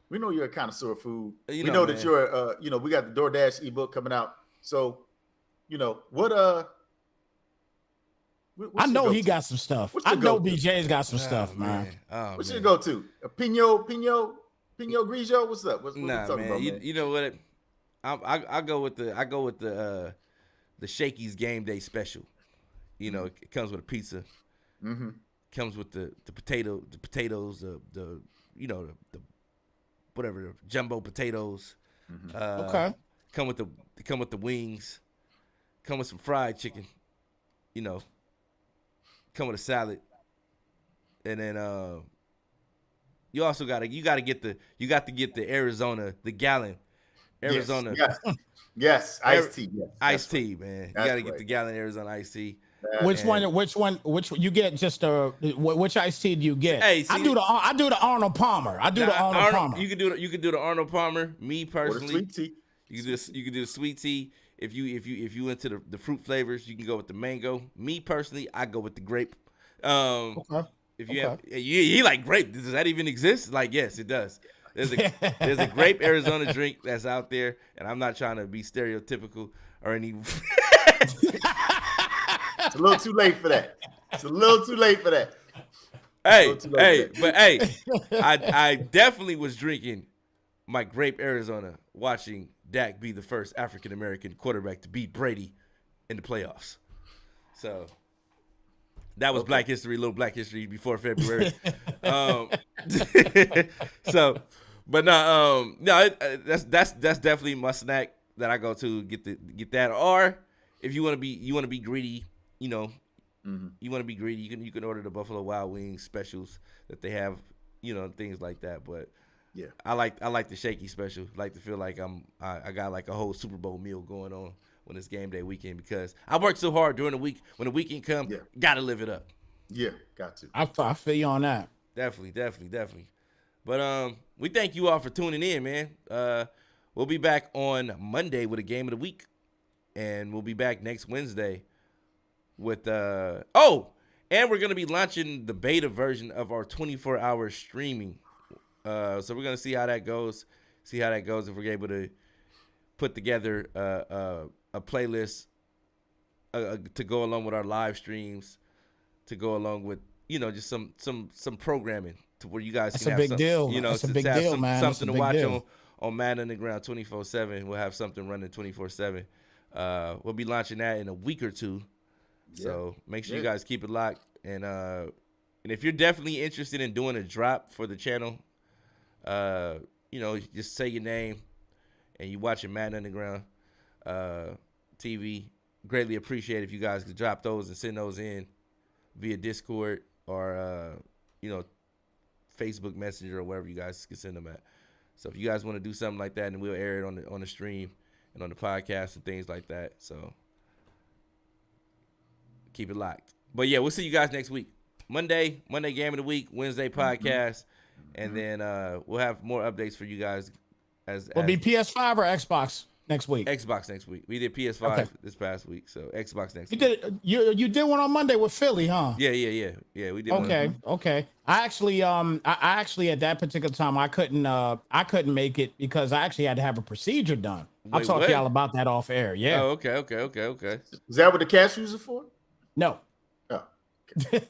S3: We know you're a connoisseur of food. We know that you're we got the DoorDash ebook coming out. So, what
S2: I know he got some stuff. I know BJ's got some stuff, man.
S3: What's your go-to? A Pinot Grigio? What's up? What's
S1: man.
S3: About,
S1: man? You know what? I go with the Shakey's Game Day Special. It comes with a pizza.
S3: Mm-hmm.
S1: Comes with the potatoes, the whatever, the jumbo potatoes.
S3: Mm-hmm.
S2: Okay.
S1: Come with the wings. Come with some fried chicken. Come with a salad. And then you also got to get the Arizona, the gallon Arizona.
S3: Yes. Iced tea. Yes.
S1: Iced tea, man. You got to get the gallon Arizona iced tea.
S2: Which one you get? Just which iced tea do you get?
S1: Hey, see,
S2: I do the Arnold Palmer. Palmer.
S1: You can do the Arnold Palmer. Me personally,
S3: sweet tea.
S1: You can do the sweet tea. If you into the fruit flavors, you can go with the mango. Me personally, I go with the grape.
S2: Okay.
S1: If you have you like grape, does that even exist? Like, yes, it does. There's a grape Arizona drink that's out there, and I'm not trying to be stereotypical or any.
S3: It's a little too late for that.
S1: I definitely was drinking my grape Arizona watching Dak be the first African American quarterback to beat Brady in the playoffs. So that was Black History, little Black History before February. So, But no, that's definitely my snack that I go to get that. Or if you want to be greedy, you know, you want to be greedy, you can order the Buffalo Wild Wings specials that they have, you know, things like that. But
S3: Yeah,
S1: I like the shaky special. Like to feel like I got like a whole Super Bowl meal going on when it's game day weekend because I work so hard during the week. When the weekend comes, gotta live it up.
S3: Yeah, got to.
S2: I feel you on that.
S1: Definitely. But we thank you all for tuning in, man. We'll be back on Monday with a game of the week, and we'll be back next Wednesday with and we're gonna be launching the beta version of our 24-hour streaming. So we're gonna see how that goes. If we're able to put together a playlist to go along with our live streams, to go along with just some programming to where you guys
S2: That's
S1: can
S2: a
S1: have
S2: big deal. That's a big deal, man.
S1: Something to watch on Madden Underground 24/7. We'll have something running 24/7. We'll be launching that in a week or two. So make sure you guys keep it locked. And if you're definitely interested in doing a drop for the channel, just say your name and you watching Madden Underground TV. Greatly appreciate if you guys could drop those and send those in via Discord or Facebook Messenger or wherever you guys can send them at. So if you guys want to do something like that, and we'll air it on the stream and on the podcast and things like that. So keep it locked. But yeah, we'll see you guys next week. Monday game of the week, Wednesday podcast, and then we'll have more updates for you guys.
S2: Will it be PS5 or Xbox next week?
S1: Xbox next week. We did PS5 this past week, so Xbox next week.
S2: You did one on Monday with Philly, huh?
S1: Yeah. We did.
S2: Okay. I actually at that particular time I couldn't make it because I actually had to have a procedure done. I'll talk to y'all about that off air. Yeah.
S1: Oh, okay.
S3: Is that what the cash user for?
S2: No.
S3: Oh.
S1: Okay.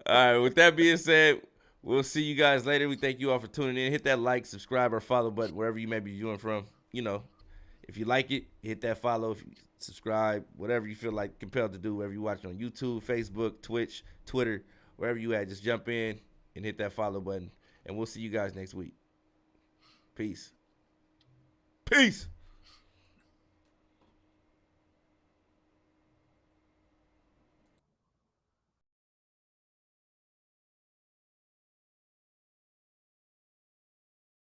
S1: All right. With that being said, we'll see you guys later. We thank you all for tuning in. Hit that like, subscribe, or follow button wherever you may be viewing from. If you like it, hit that follow. If you subscribe, whatever you feel like compelled to do, wherever you watch on YouTube, Facebook, Twitch, Twitter, wherever you at, just jump in and hit that follow button. And we'll see you guys next week. Peace.